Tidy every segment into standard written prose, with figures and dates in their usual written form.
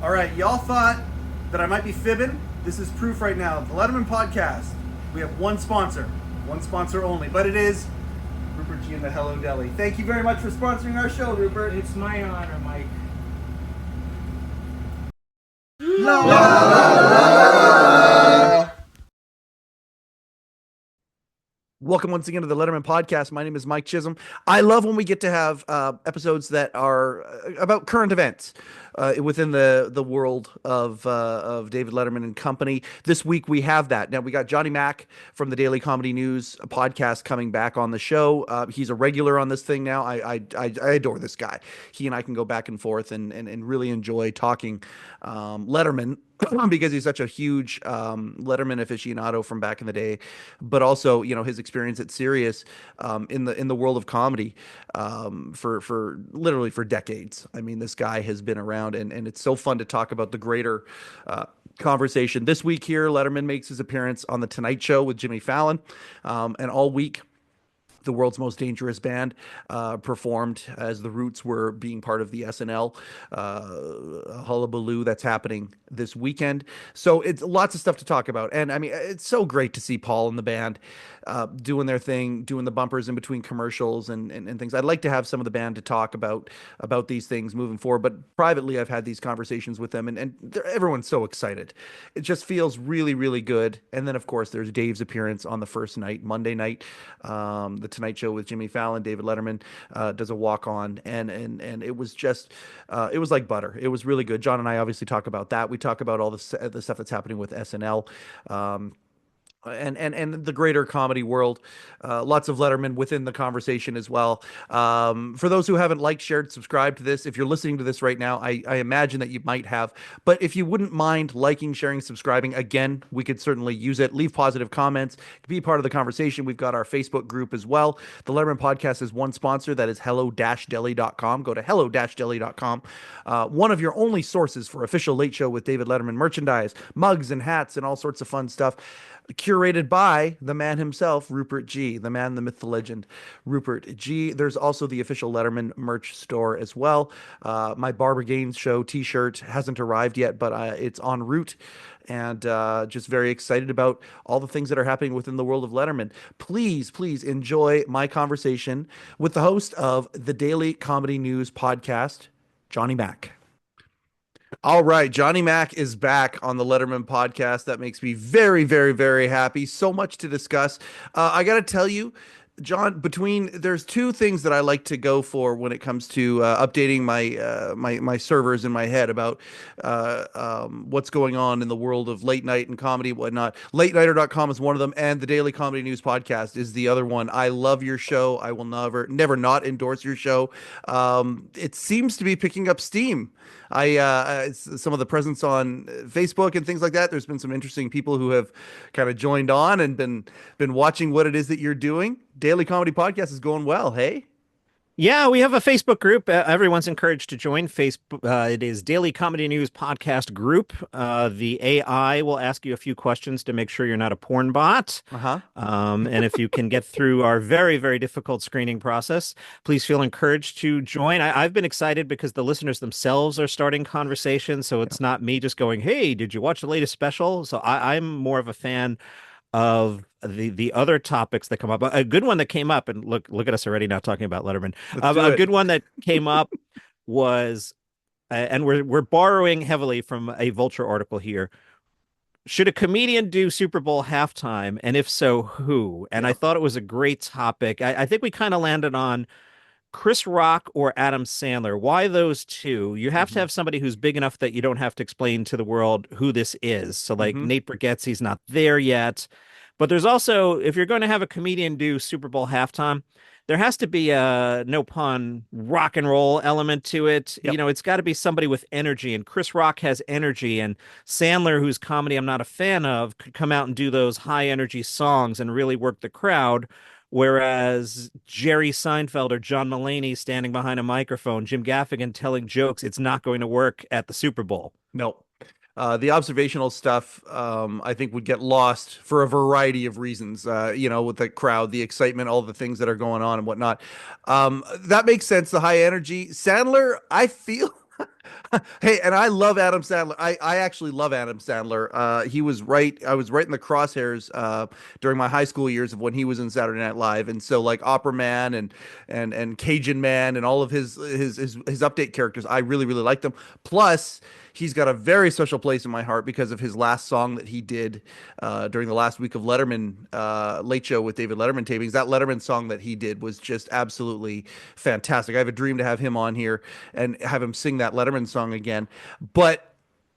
All right, y'all thought that I might be fibbing. This is proof right now. The Letterman podcast. We have one sponsor only, but it is Rupert G and the Hello Deli. Thank you very much for sponsoring our show, Rupert. It's my honor, Mike. La, la, la. Welcome once again to the Letterman podcast. My name is Mike Chisholm. I love when we get to have episodes that are about current events within the world of David Letterman and company. This week we have that. Now we got Johnny Mac from the Daily Comedy News podcast coming back on the show. He's a regular on this thing now. I adore this guy. He and I can go back and forth and really enjoy talking Letterman. Because he's such a huge Letterman aficionado from back in the day, but also his experience at Sirius in the world of comedy for literally for decades. I mean, this guy has been around, and it's so fun to talk about the greater conversation. This week here, Letterman makes his appearance on the Tonight Show with Jimmy Fallon, and all week the world's most dangerous band performed as the Roots were being part of the SNL hullabaloo that's happening this weekend. So it's lots of stuff to talk about. And I mean, it's so great to see Paul and the band doing their thing, doing the bumpers in between commercials and things. I'd like to have some of the band to talk about these things moving forward, but privately I've had these conversations with them, and everyone's so excited. It just feels really, really good. And then of course there's Dave's appearance on the first night, Monday night, the Tonight Show with Jimmy Fallon. David Letterman does a walk on, and it was just it was like butter. It was really good. John and I obviously talk about that. We talk about all the stuff that's happening with SNL. And the greater comedy world, lots of Letterman within the conversation as well. For those who haven't liked, shared, subscribed to this, if you're listening to this right now, I imagine that you might have. But if you wouldn't mind liking, sharing, subscribing, again, we could certainly use it. Leave positive comments. Be part of the conversation. We've got our Facebook group as well. The Letterman podcast has one sponsor. That is hello-deli.com. Go to hello-deli.com. One of your only sources for official Late Show with David Letterman merchandise, mugs and hats and all sorts of fun stuff. Curated by the man himself, Rupert G, the man, the myth, the legend, Rupert G. There's also the official Letterman merch store as well. My Barbara Gaines show t-shirt hasn't arrived yet, but it's en route, and just very excited about all the things that are happening within the world of Letterman. Please enjoy my conversation with the host of the Daily Comedy News podcast, Johnny Mac. All right, Johnny Mac is back on the Letterman podcast. That makes me very, very, very happy. So much to discuss. I got to tell you, John, there's two things that I like to go for when it comes to updating my servers in my head about what's going on in the world of late night and comedy and whatnot. LateNighter.com is one of them, and the Daily Comedy News podcast is the other one. I love your show. I will never not endorse your show. It seems to be picking up steam. Some of the presence on Facebook and things like that. There's been some interesting people who have kind of joined on and been watching what it is that you're doing. Daily Comedy Podcast is going well. Hey. Yeah, we have a Facebook group. Everyone's encouraged to join Facebook. It is Daily Comedy News Podcast Group. The AI will ask you a few questions to make sure you're not a porn bot. Uh-huh. And if you can get through our very, very difficult screening process, please feel encouraged to join. I've been excited because the listeners themselves are starting conversations. So it's not me just going, hey, did you watch the latest special? So I'm more of a fan of the other topics that come up. A good one that came up, and look at us already now talking about Letterman. A good one that came up was, and we're borrowing heavily from a Vulture article here. Should a comedian do Super Bowl halftime, and if so, who? And I thought it was a great topic. I think we kind of landed on Chris Rock or Adam Sandler. Why those two? You have to have somebody who's big enough that you don't have to explain to the world who this is. So like Nate Bargatze's not there yet. But there's also, if you're going to have a comedian do Super Bowl halftime, there has to be a, no pun, rock and roll element to it. Yep. It's got to be somebody with energy, and Chris Rock has energy, and Sandler, whose comedy I'm not a fan of, could come out and do those high energy songs and really work the crowd. Whereas Jerry Seinfeld or John Mulaney standing behind a microphone, Jim Gaffigan telling jokes, it's not going to work at the Super Bowl. No. The observational stuff, I think, would get lost for a variety of reasons, with the crowd, the excitement, all the things that are going on and whatnot. That makes sense, the high energy. Sandler, I feel Hey, and I love Adam Sandler. I actually love Adam Sandler. He was right. I was right in the crosshairs during my high school years of when he was in Saturday Night Live, and so like Opera Man and Cajun Man and all of his update characters, I really really liked them. Plus, he's got a very special place in my heart because of his last song that he did during the last week of Letterman Late Show with David Letterman tapings. That Letterman song that he did was just absolutely fantastic. I have a dream to have him on here and have him sing that Letterman song again. But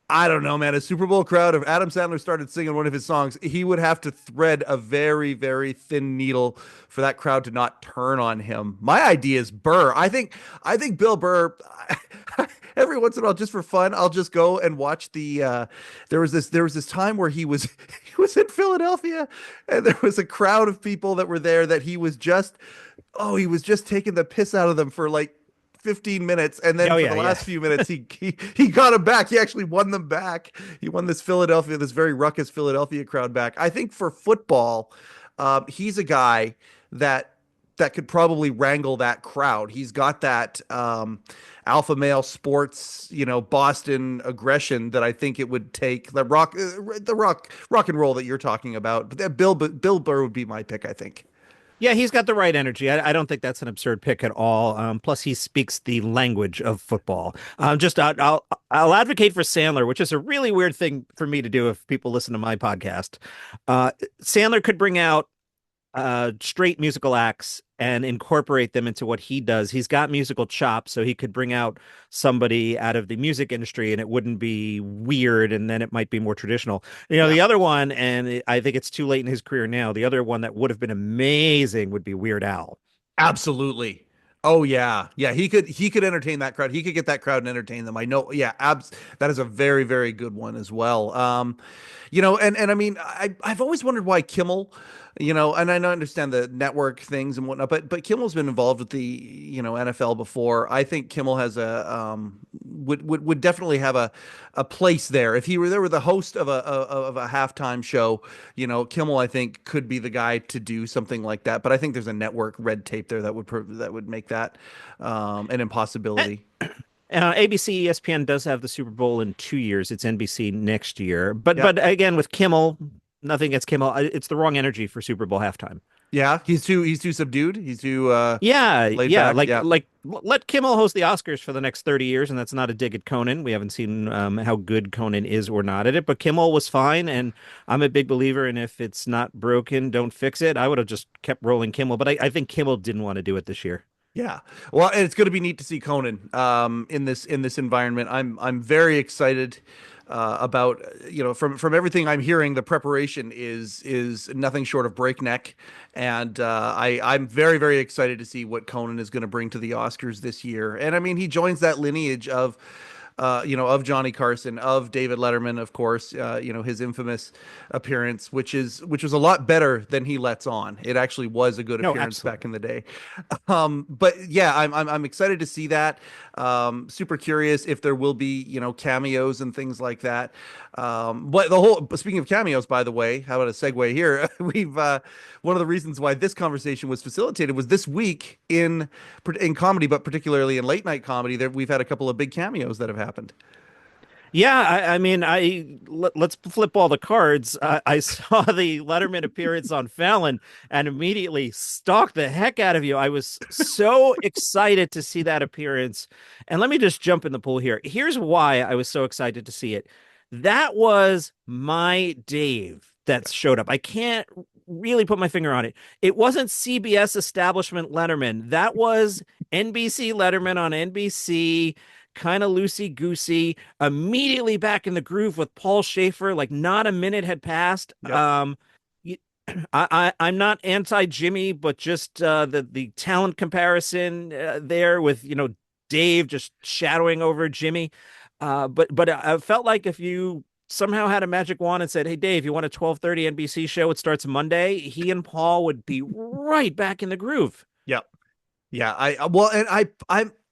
I don't know, man. A Super Bowl crowd, if Adam Sandler started singing one of his songs, he would have to thread a very, very thin needle for that crowd to not turn on him. My idea is Burr. I think Bill Burr. Every once in a while, just for fun, I'll just go and watch the. There was this time where he was he was in Philadelphia, and there was a crowd of people that were there that he was just taking the piss out of them for like 15 minutes, and then Oh for the yeah, yeah. last few minutes he got them back. He actually won them back. He won this very ruckus Philadelphia crowd back. I think for football, he's a guy that could probably wrangle that crowd. He's got that alpha male sports, Boston aggression that I think it would take. The rock and roll that you're talking about. But Bill Burr would be my pick, I think. Yeah, he's got the right energy. I don't think that's an absurd pick at all. Plus, he speaks the language of football. I'll advocate for Sandler, which is a really weird thing for me to do if people listen to my podcast. Sandler could bring out straight musical acts and incorporate them into what he does. He's got musical chops, so he could bring out somebody out of the music industry and it wouldn't be weird, and then it might be more traditional. Yeah. The other one, and I think it's too late in his career now, the other one that would have been amazing would be Weird Al. Absolutely. Oh yeah. Yeah, he could entertain that crowd. He could get that crowd and entertain them. I know. Yeah, that is a very very good one as well. And I mean, I've always wondered why Kimmel, and I know understand the network things and whatnot, but Kimmel's been involved with the, NFL before. I think Kimmel has would definitely have a place there. If he were there with the host of a halftime show, Kimmel I think could be the guy to do something like that. But I think there's a network red tape there that would make that an impossibility. ABC ESPN does have the Super Bowl in 2 years. It's NBC next year. But Yep. but again, with Kimmel, nothing against Kimmel. It's the wrong energy for Super Bowl halftime. Yeah, he's too subdued. He's too Yeah, laid yeah, back. Yeah. let Kimmel host the Oscars for the next 30 years, and that's not a dig at Conan. We haven't seen how good Conan is or not at it, but Kimmel was fine, and I'm a big believer in if it's not broken, don't fix it. I would have just kept rolling Kimmel, but I think Kimmel didn't want to do it this year. Yeah. Well, and it's going to be neat to see Conan in this environment. I'm very excited about, from everything I'm hearing, the preparation is nothing short of breakneck, and I'm very very excited to see what Conan is going to bring to the Oscars this year. And I mean, he joins that lineage of Johnny Carson, of David Letterman, of course, his infamous appearance, which was a lot better than he lets on. It actually was a good No, appearance back absolutely. in the day. But yeah, I'm excited to see that. Super curious if there will be, cameos and things like that. But speaking of cameos, by the way, how about a segue here? One of the reasons why this conversation was facilitated was this week in comedy, but particularly in late night comedy, that we've had a couple of big cameos that have happened. Yeah, I mean, let's flip all the cards. I saw the Letterman appearance on Fallon and immediately stalked the heck out of you. I was so excited to see that appearance. And let me just jump in the pool here. Here's why I was so excited to see it. That was my Dave that showed up. I can't really put my finger on it. It wasn't CBS establishment Letterman. That was NBC Letterman on NBC, kind of loosey goosey, immediately back in the groove with Paul Shaffer. Like not a minute had passed. Yep. Y- I'm not anti Jimmy, but just the talent comparison there with Dave just shadowing over Jimmy. But I felt like if you somehow had a magic wand and said, "Hey Dave, you want a 12:30 NBC show? It starts Monday." He and Paul would be right back in the groove. Yep. Yeah, well, and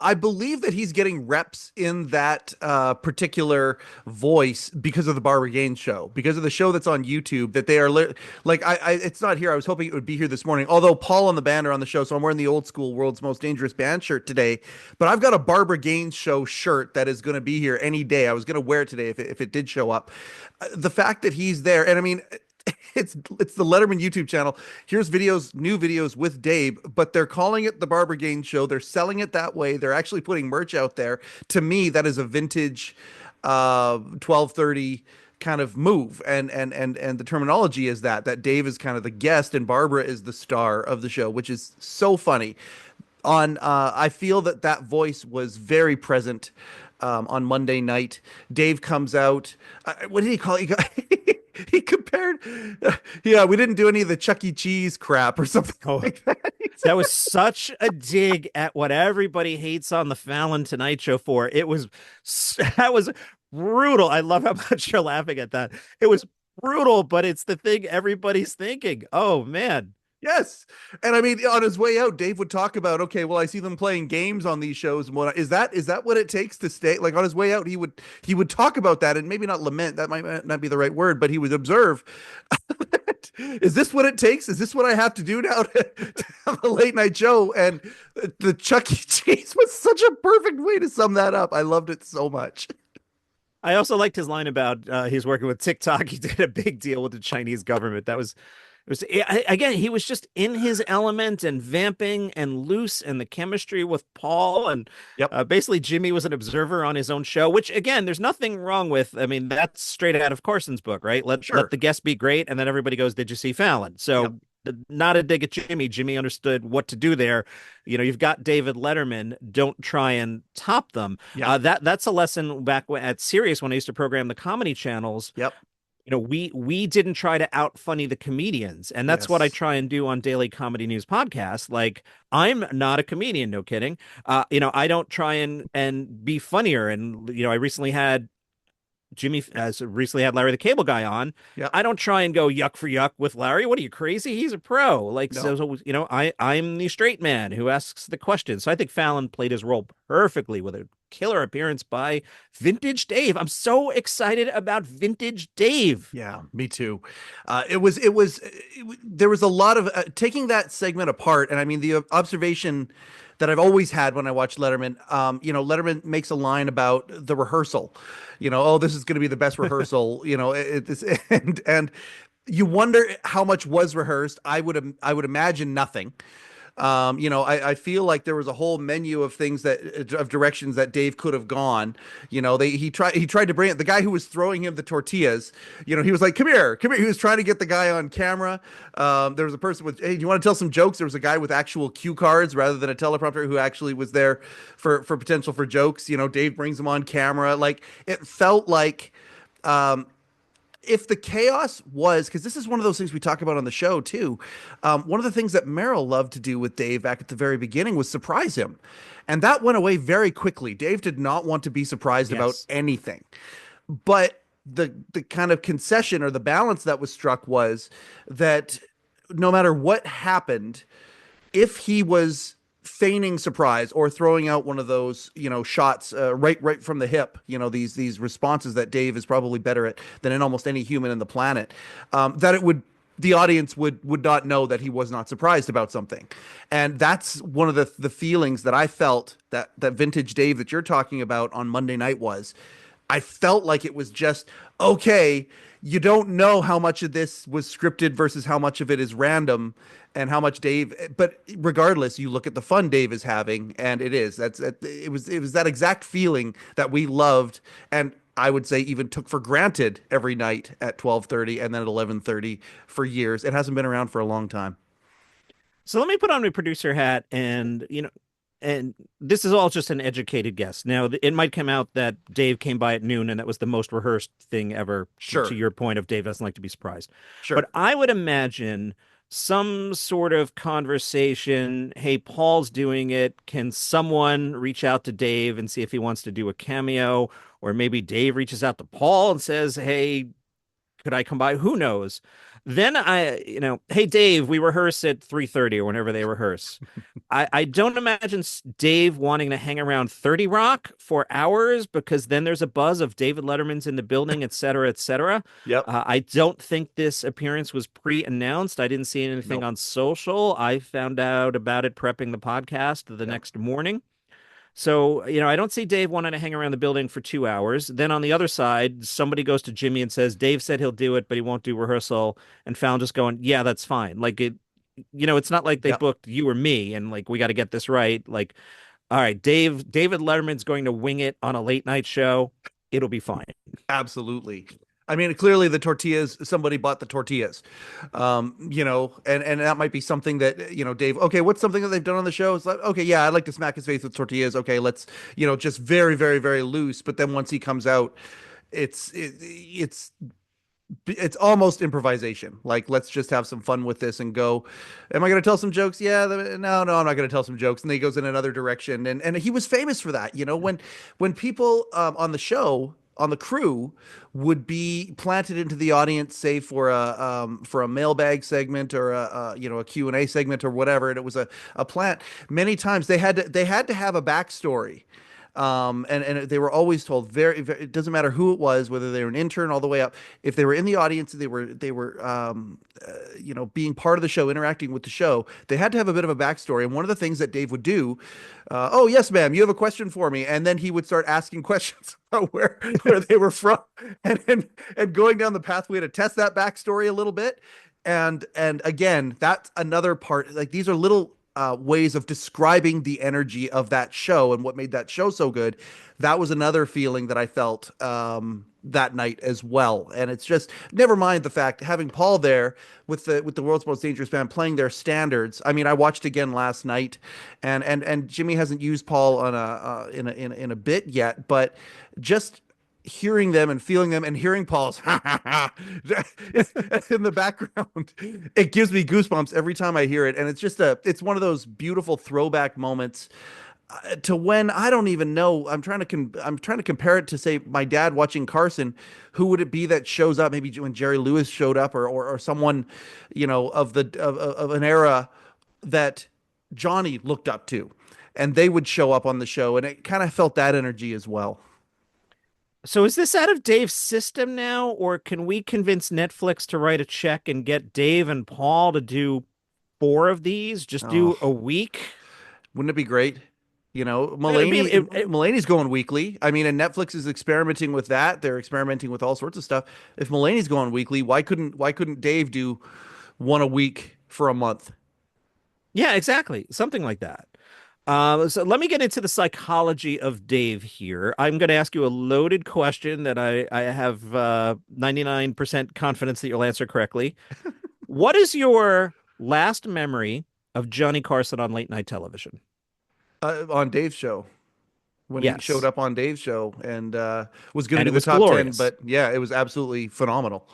I believe that he's getting reps in that particular voice because of the Barbara Gaines show, because of the show that's on YouTube. That they are like, it's not here. I was hoping it would be here this morning. Although Paul and the band are on the show, so I'm wearing the old school "World's Most Dangerous Band" shirt today. But I've got a Barbara Gaines show shirt that is going to be here any day. I was going to wear it today if it did show up. The fact that he's there, and I mean, it's the Letterman YouTube channel. Here's videos, new videos with Dave, but they're calling it the Barbara Gaines Show. They're selling it that way. They're actually putting merch out there. To me, that is a vintage 1230 kind of move. And the terminology is that Dave is kind of the guest and Barbara is the star of the show, which is so funny. I feel that voice was very present on Monday night. Dave comes out. What did he call it? He compared. Yeah, we didn't do any of the Chuck E. Cheese crap or something Oh, like that. that was such a dig at what everybody hates on the Fallon Tonight Show for. That was brutal. I love how much you're laughing at that. It was brutal, but it's the thing everybody's thinking. Oh man. Yes, and I mean, on his way out, Dave would talk about, okay, well, I see them playing games on these shows. And what is that what it takes to stay? Like on his way out, he would talk about that, and maybe not lament. That might not be the right word, but he would observe. Is this what it takes? Is this what I have to do now to have a late night show? And the Chuck E. Cheese was such a perfect way to sum that up. I loved it so much. I also liked his line about he's working with TikTok. He did a big deal with the Chinese government. Again, he was just in his element and vamping and loose, and the chemistry with Paul. And Yep, basically, Jimmy was an observer on his own show, which, again, there's nothing wrong with. I mean, that's straight out of Carson's book, right? Let sure. the guest be great. And then everybody goes, "Did you see Fallon?" Yep, So, not a dig at Jimmy. Jimmy understood what to do there. You've got David Letterman. Don't try and top them. yeah, That's a lesson back at Sirius when I used to program the comedy channels. yep, We didn't try to out funny the comedians, and that's what I yes, try and do on Daily Comedy News Podcast. Like, I'm not a comedian, no kidding. I don't try and be funnier. And I recently had Larry the Cable Guy on. yep. I don't try and go yuck for yuck with Larry. What are you, crazy? He's a pro. Like, No. I'm the straight man who asks the question. So I think Fallon played his role perfectly with a killer appearance by Vintage Dave. I'm so excited about Vintage Dave. Yeah, me too. There was a lot of taking that segment apart. And I mean, the observation that I've always had when I watch Letterman, Letterman makes a line about the rehearsal, oh, this is going to be the best rehearsal, and you wonder how much was rehearsed. I would imagine nothing. I feel like there was a whole menu of things of directions that Dave could have gone. He tried to bring it. The guy who was throwing him the tortillas, he was like, come here, come here. He was trying to get the guy on camera. There was a person with, hey, do you want to tell some jokes? There was a guy with actual cue cards rather than a teleprompter who actually was there for potential for jokes. Dave brings him on camera. Like it felt like, if the chaos was, because this is one of those things we talk about on the show too. One of the things that Merrill loved to do with Dave back at the very beginning was surprise him. And that went away very quickly. Dave did not want to be surprised about Yes. anything. But the kind of concession or the balance that was struck was that no matter what happened, if he was feigning surprise or throwing out one of those shots right from the hip, these responses that Dave is probably better at than in almost any human in the planet, that it would the audience would not know that he was not surprised about something. And that's one of the feelings that I felt that vintage Dave that you're talking about on Monday night was. I felt like it was just okay. You don't know how much of this was scripted versus how much of it is random and how much Dave, but regardless, you look at the fun Dave is having, and it was that exact feeling that we loved, and I would say even took for granted every night at 12:30 and then at 11:30 for years. It hasn't been around for a long time. So let me put on my producer hat, and this is all just an educated guess. Now, it might come out that Dave came by at noon and that was the most rehearsed thing ever, to Sure, your point of Dave doesn't like to be surprised. sure. But I would imagine some sort of conversation. Hey, Paul's doing it. Can someone reach out to Dave and see if he wants to do a cameo? Or maybe Dave reaches out to Paul and says, hey, Could I come by? Who knows? Then hey Dave, we rehearse at 3:30 or whenever they rehearse. I don't imagine Dave wanting to hang around 30 Rock for hours because then there's a buzz of David Letterman's in the building, et cetera, et cetera. Yep. I don't think this appearance was pre-announced. I didn't see anything Nope. on social. I found out about it prepping the podcast the Yep. next morning. So, I don't see Dave wanting to hang around the building for 2 hours. Then on the other side, somebody goes to Jimmy and says, Dave said he'll do it, but he won't do rehearsal. And Fallon just going, yeah, that's fine. Like it's not like they Yep. booked you or me and like we got to get this right. Like, all right, David Letterman's going to wing it on a late night show. It'll be fine. Absolutely. I mean, clearly the tortillas, somebody bought the tortillas. And that might be something that, Dave, okay, what's something that they've done on the show? It's like, okay, yeah, I'd like to smack his face with tortillas. Okay, let's, just very, very, very loose. But then once he comes out, it's almost improvisation. Like, let's just have some fun with this and go. Am I going to tell some jokes? Yeah, no, no, I'm not going to tell some jokes. And then he goes in another direction. And he was famous for that. When people on the show, on the crew, would be planted into the audience, say for a mailbag segment or a Q&A segment or whatever, and it was a plant. Many times they had to have a backstory, and they were always told it doesn't matter who it was, whether they were an intern all the way up. If they were in the audience, they were being part of the show, interacting with the show. They had to have a bit of a backstory. And one of the things that Dave would do, oh yes, ma'am, you have a question for me, and then he would start asking questions about where they were from, and going down the pathway to test that backstory a little bit. And again, that's another part. Like, these are little ways of describing the energy of that show and what made that show so good. That was another feeling that I felt that night as well. And it's just, never mind the fact, having Paul there with the world's most dangerous band playing their standards. I mean, I watched again last night, and Jimmy hasn't used Paul on in a bit yet, but just hearing them and feeling them and hearing Paul's in the background, it gives me goosebumps every time I hear it. And it's one of those beautiful throwback moments to when I don't even know. I'm trying to compare it to, say, my dad watching Carson. Who would it be that shows up? Maybe when Jerry Lewis showed up, or someone, of an era that Johnny looked up to, and they would show up on the show, and it kind of felt that energy as well. So is this out of Dave's system now, or can we convince Netflix to write a check and get Dave and Paul to do four of these? Just Oh, do a week? wouldn't it be great? It'd be, Mulaney's going weekly. I mean, and Netflix is experimenting with that. They're experimenting with all sorts of stuff. If Mulaney's going weekly, why couldn't Dave do one a week for a month? yeah, exactly. Something like that. So let me get into the psychology of Dave here. I'm going to ask you a loaded question that I have 99% confidence that you'll answer correctly. What is your last memory of Johnny Carson on late night television? On Dave's show, when he showed Yes. up on Dave's show and was going to And do it the was top 10, glorious. but yeah, it was absolutely phenomenal.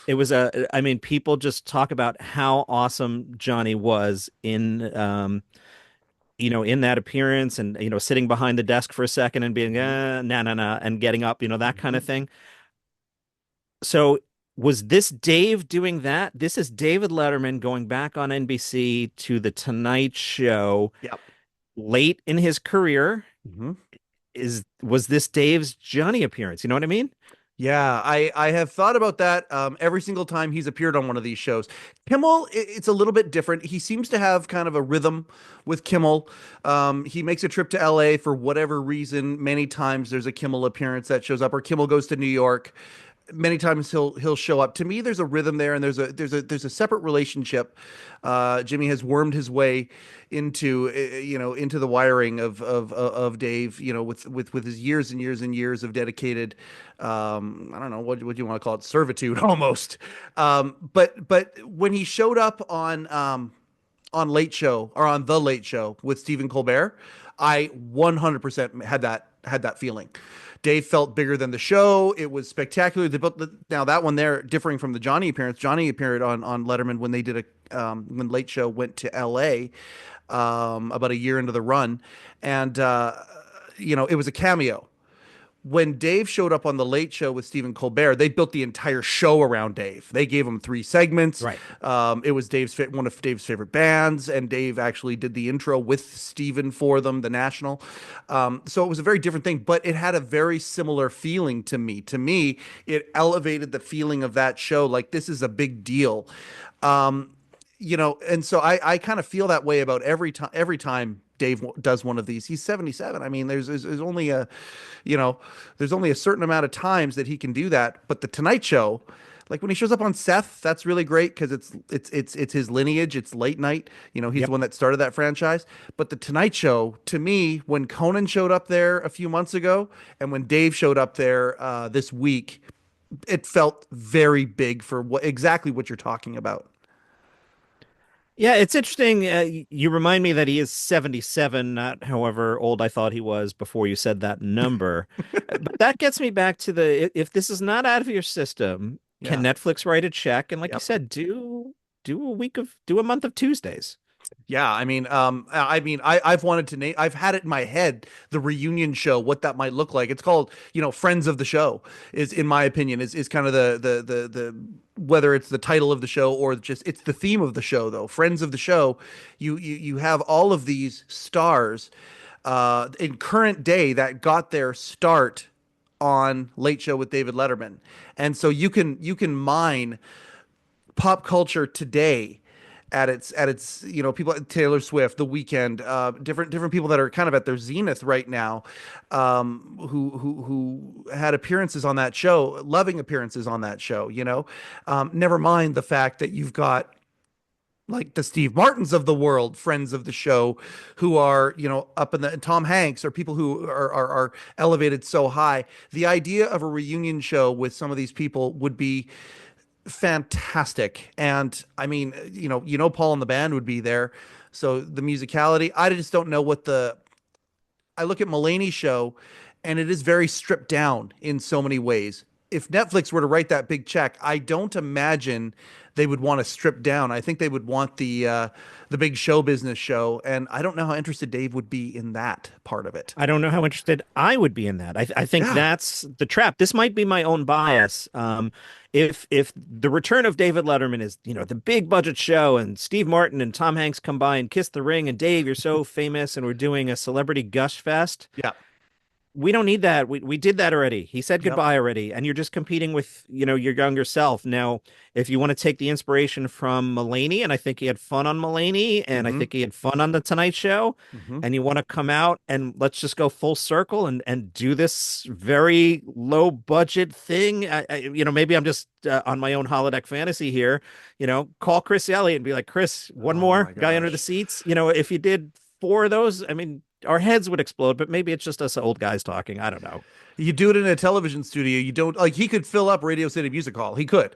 I mean, people just talk about how awesome Johnny was in that appearance and, sitting behind the desk for a second and being, Mhm. nah, nah, nah, and getting up, that kind of Mhm. thing. So was this Dave doing that? This is David Letterman going back on NBC to the Tonight Show Yep. late in his career. Mhm. Was this Dave's Johnny appearance? You know what I mean? Yeah, I have thought about that every single time he's appeared on one of these shows. Kimmel, it's a little bit different. He seems to have kind of a rhythm with Kimmel. He makes a trip to LA for whatever reason. Many times there's a Kimmel appearance that shows up, or Kimmel goes to New York. Many times he'll show up. To me, there's a rhythm there, and there's a separate relationship. Jimmy has wormed his way into the wiring of Dave, with his years and years and years of dedicated, I don't know what you want to call it, servitude almost. But when he showed up on Late Show, or on the Late Show with Stephen Colbert, I 100% had that feeling. Dave felt bigger than the show. It was spectacular. Now that one there, differing from the Johnny appearance. Johnny appeared on Letterman when they did when Late Show went to L.A. About a year into the run, and it was a cameo. when Dave showed up on the Late Show with Stephen Colbert, they built the entire show around Dave. They gave him three segments. Right. It was one of Dave's favorite bands, and Dave actually did the intro with Stephen for them, the National. So it was a very different thing, but it had a very similar feeling to me. To me, it elevated the feeling of that show. Like this is a big deal. Um, and so I kind of feel that way about every time Dave does one of these. He's 77. I mean, there's only you know, there's only a certain amount of times that he can do that. But the Tonight Show, like when he shows up on Seth, that's really great because it's his lineage. It's late night. He's the Yep. one that started that franchise. But the Tonight Show, to me, when Conan showed up there a few months ago, and when Dave showed up there this week, it felt very big for exactly what you're talking about. Yeah, it's interesting. You remind me that he is 77, not however old I thought he was before you said that number. But that gets me back to if this is not out of your system, can Yeah. Netflix write a check? And like you Yep. said, do a month of Tuesdays. Yeah, I've wanted to name. I've had it in my head the reunion show, what that might look like. It's called, Friends of the Show. Is in my opinion is kind of the whether it's the title of the show or just it's the theme of the show though. Friends of the Show. You have all of these stars in current day that got their start on Late Show with David Letterman, and so you can mine pop culture today at its people, Taylor Swift, The Weeknd, different people that are kind of at their zenith right now, who had appearances on that show, loving appearances on that show. Never mind the fact that you've got like the Steve Martins of the world, friends of the show, who are up in the Tom Hanks, or people who are elevated so high. The idea of a reunion show with some of these people would be fantastic. And I mean, Paul and the band would be there. So the musicality, I just don't know I look at Mulaney's show and it is very stripped down in so many ways. If Netflix were to write that big check, I don't imagine they would want to strip down. I think they would want the big show business show, and I don't know how interested Dave would be in that part of it. I don't know how interested I would be in that. I think Yeah. that's the trap. This might be my own bias. If the return of David Letterman is, the big budget show and Steve Martin and Tom Hanks come by and kiss the ring and Dave, you're so famous and we're doing a celebrity gush fest. Yeah. We don't need that. We did that already. He said Yep. goodbye already, and you're just competing with, your younger self. Now, if you want to take the inspiration from Mulaney, and I think he had fun on Mulaney, and I Mm-hmm. think he had fun on The Tonight Show, Mm-hmm. and you want to come out and let's just go full circle and do this very low budget thing. Maybe I'm just on my own holodeck fantasy here. Call Chris Elliott and be like, Chris, one Oh more my guy under the gosh. seats. If you did four of those, I mean, our heads would explode, but maybe it's just us old guys talking. I don't know. You do it in a television studio. You don't like he could fill up Radio City Music Hall. He could,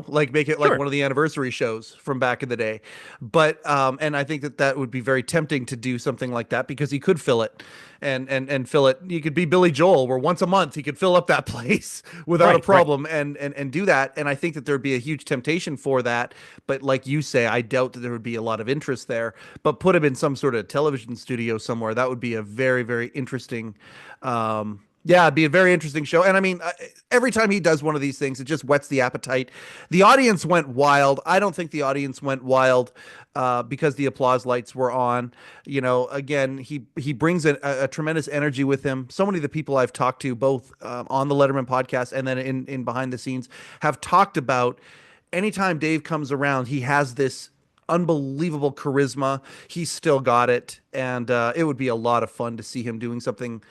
like make it like Sure. one of the anniversary shows from back in the day. But and I think that would be very tempting to do something like that because he could fill it and fill it. You could be Billy Joel, where once a month he could fill up that place without a Right, right. problem and do that. And I think that there'd be a huge temptation for that. But like you say, I doubt that there would be a lot of interest there. But put him in some sort of television studio somewhere. That would be a very, very interesting. Yeah, it'd be a very interesting show. And I mean, every time he does one of these things, it just whets the appetite. The audience went wild. I don't think the audience went wild because the applause lights were on. Again, he brings a tremendous energy with him. So many of the people I've talked to, both on the Letterman podcast and then in behind the scenes, have talked about anytime Dave comes around, he has this unbelievable charisma. He's still got it, and it would be a lot of fun to see him doing something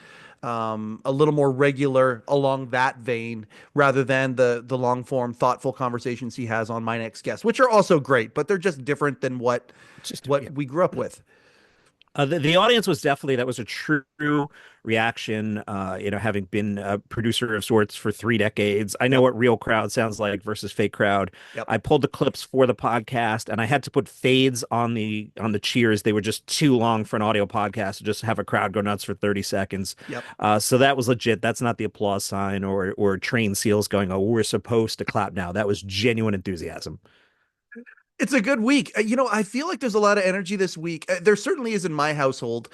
a little more regular along that vein rather than the long form thoughtful conversations he has on My Next Guest, which are also great, but they're just different than what Just yeah. what we grew up with. The audience was definitely that was a true reaction. Having been a producer of sorts for 3 decades, I know Yep. what real crowd sounds like versus fake crowd. Yep. I pulled the clips for the podcast, and I had to put fades on the cheers. They were just too long for an audio podcast to just have a crowd go nuts for 30 seconds. Yep. So that was legit. That's not the applause sign or train seals going, "Oh, we're supposed to clap now." That was genuine enthusiasm. It's a good week. I feel like there's a lot of energy this week. There certainly is in my household,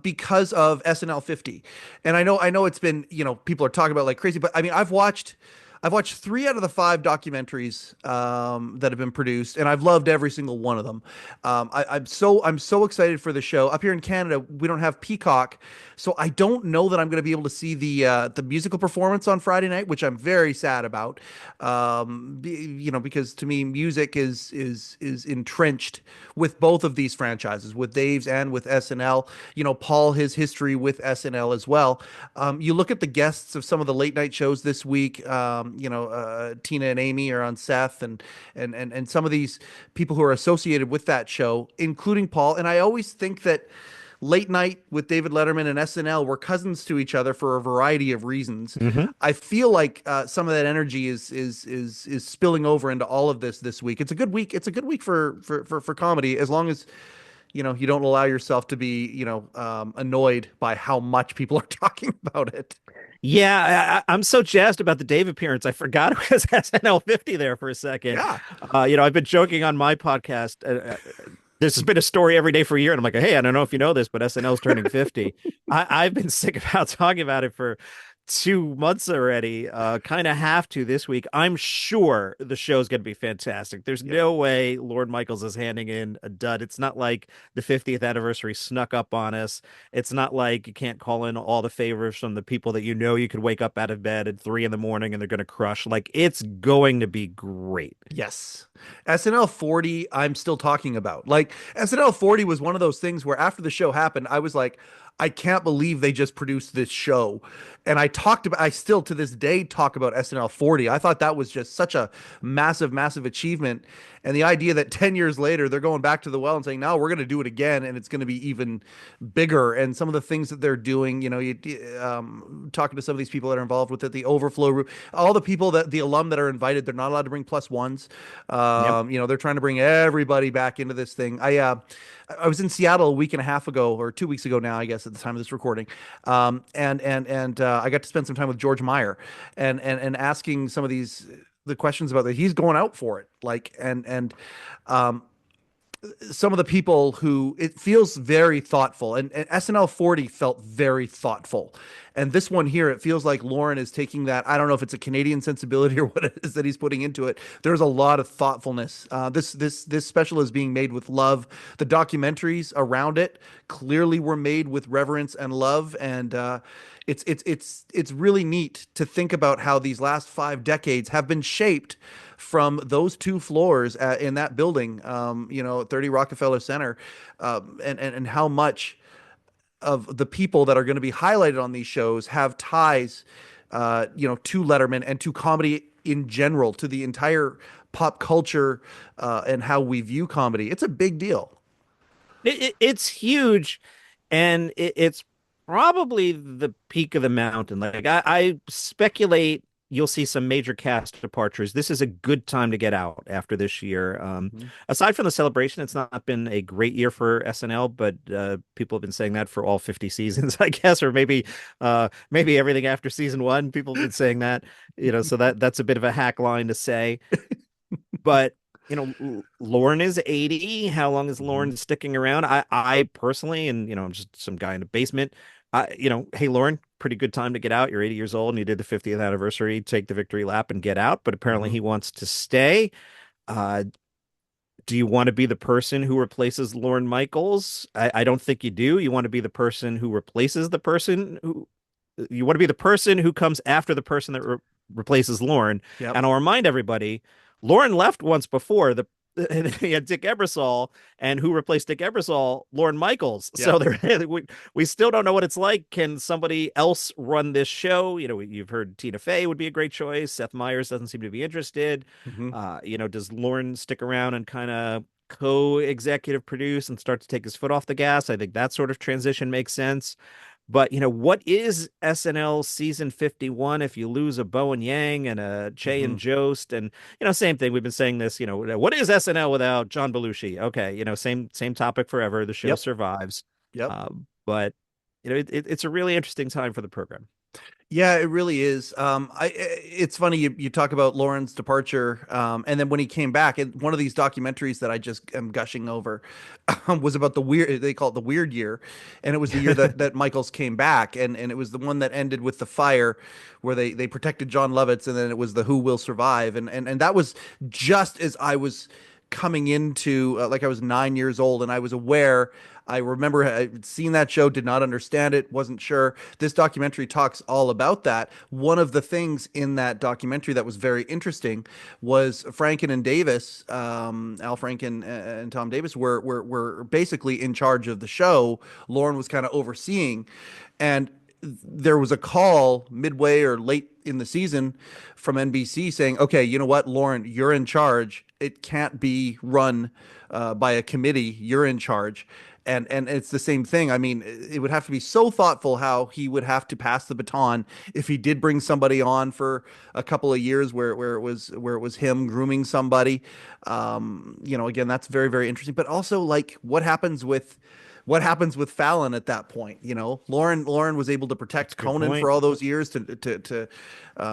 because of SNL 50. And I know it's been, people are talking about like crazy, but I mean, I've watched three out of the five documentaries that have been produced, and I've loved every single one of them. I'm so excited for the show. Up here in Canada, we don't have Peacock, so I don't know that I'm going to be able to see the musical performance on Friday night, which I'm very sad about. Because to me, music is entrenched with both of these franchises, with Dave's and with SNL. Paul, his history with SNL as well. You look at the guests of some of the late night shows this week. Tina and Amy are on Seth, and some of these people who are associated with that show, including Paul. And I always think that late night with David Letterman and SNL were cousins to each other for a variety of reasons. Hmm. I feel like some of that energy is spilling over into all of this week. It's a good week. It's a good week for comedy, as long as you don't allow yourself to be annoyed by how much people are talking about it. Yeah, I'm so jazzed about the Dave appearance. I forgot it was SNL 50 there for a second. Yeah. I've been joking on my podcast. This has been a story every day for a year, and I'm like, hey, I don't know if you know this, but SNL's turning 50. I've been sick about talking about it for 2 months already. Kind of have to this week. I'm sure the show's going to be fantastic. There's Yep. no way Lord Michaels is handing in a dud. It's not like the 50th anniversary snuck up on us. It's not like you can't call in all the favors from the people that you could wake up out of bed at 3 in the morning and they're going to crush. Like, it's going to be great. Yes. SNL 40, I'm still talking about. Like, SNL 40 was one of those things where after the show happened, I was like, I can't believe they just produced this show. And I still to this day talk about SNL 40. I thought that was just such a massive, massive achievement. And the idea that 10 years later, they're going back to the well and saying, no, we're going to do it again. And it's going to be even bigger. And some of the things that they're doing, talking to some of these people that are involved with it, the overflow room, all the people that the alum that are invited, they're not allowed to bring plus ones. Yep. They're trying to bring everybody back into this thing. I was in Seattle a week and a half ago, or 2 weeks ago now, I guess, at the time of this recording, and I got to spend some time with George Meyer, and asking some of the questions about that. He's going out for it, like, um, some of the people who it feels very thoughtful, and SNL 40 felt very thoughtful. And this one here, it feels like Lauren is taking that. I don't know if it's a Canadian sensibility or what it is that he's putting into it. There's a lot of thoughtfulness. This special is being made with love. The documentaries around it clearly were made with reverence and love. And it's really neat to think about how these last 5 decades have been shaped from those two floors in that building, 30 Rockefeller Center, and how much of the people that are going to be highlighted on these shows have ties, to Letterman and to comedy in general, to the entire pop culture, and how we view comedy. It's a big deal. It's huge, and it's probably the peak of the mountain. Like, I speculate you'll see some major cast departures. This is a good time to get out after this year. Mhm. Aside from the celebration, it's not been a great year for SNL, but people have been saying that for all 50 seasons, I guess, or maybe everything after season one. People have been saying that, so that's a bit of a hack line to say. But Lauren is 80. How long is Mhm. Lauren sticking around? I personally, and I'm just some guy in the basement. Hey Lauren, pretty good time to get out. You're 80 years old and you did the 50th anniversary. Take the victory lap and get out. But apparently Mhm. he wants to stay. Uh, do you want to be the person who replaces Lauren Michaels? I don't think you do. You want to be the person who replaces the person who you want to be the person who comes after the person that replaces Lauren. Yep. And I'll remind everybody, Lauren left once before. He had Dick Ebersol, and who replaced Dick Ebersol? Lauren Michaels. So Yep. we still don't know what it's like. Can somebody else run this show? You've heard Tina Fey would be a great choice. Seth Meyers doesn't seem to be interested. Mhm. Does Lauren stick around and kind of co-executive produce and start to take his foot off the gas? I think that sort of transition makes sense. But what is SNL season 51 if you lose a Bowen Yang and a Che and Mhm. Jost? And same thing. We've been saying this, what is SNL without John Belushi? Okay, same topic forever. The show Yep. survives. Yep. But it's a really interesting time for the program. Yeah, it really is. It's funny you talk about Lauren's departure, and then when he came back, and one of these documentaries that I just am gushing over, was about the weird. They call it the weird year, and it was the year that Michaels came back, and it was the one that ended with the fire, where they protected John Lovitz, and then it was the Who Will Survive, and that was just as I was coming into like I was 9 years old, and I was aware. I remember I'd seen that show, did not understand it, wasn't sure. This documentary talks all about that. One of the things in that documentary that was very interesting was Franken and Davis, Al Franken and Tom Davis were basically in charge of the show. Lauren was kind of overseeing, and there was a call midway or late in the season from NBC saying, "Okay, you know what, Lauren, you're in charge. It can't be run by a committee. You're in charge." And it's the same thing. I mean, it would have to be so thoughtful how he would have to pass the baton if he did bring somebody on for a couple of years where it was him grooming somebody. Again, that's very, very interesting. But also, like, what happens with Fallon at that point? Lauren was able to That's protect a good Conan for point. all those years to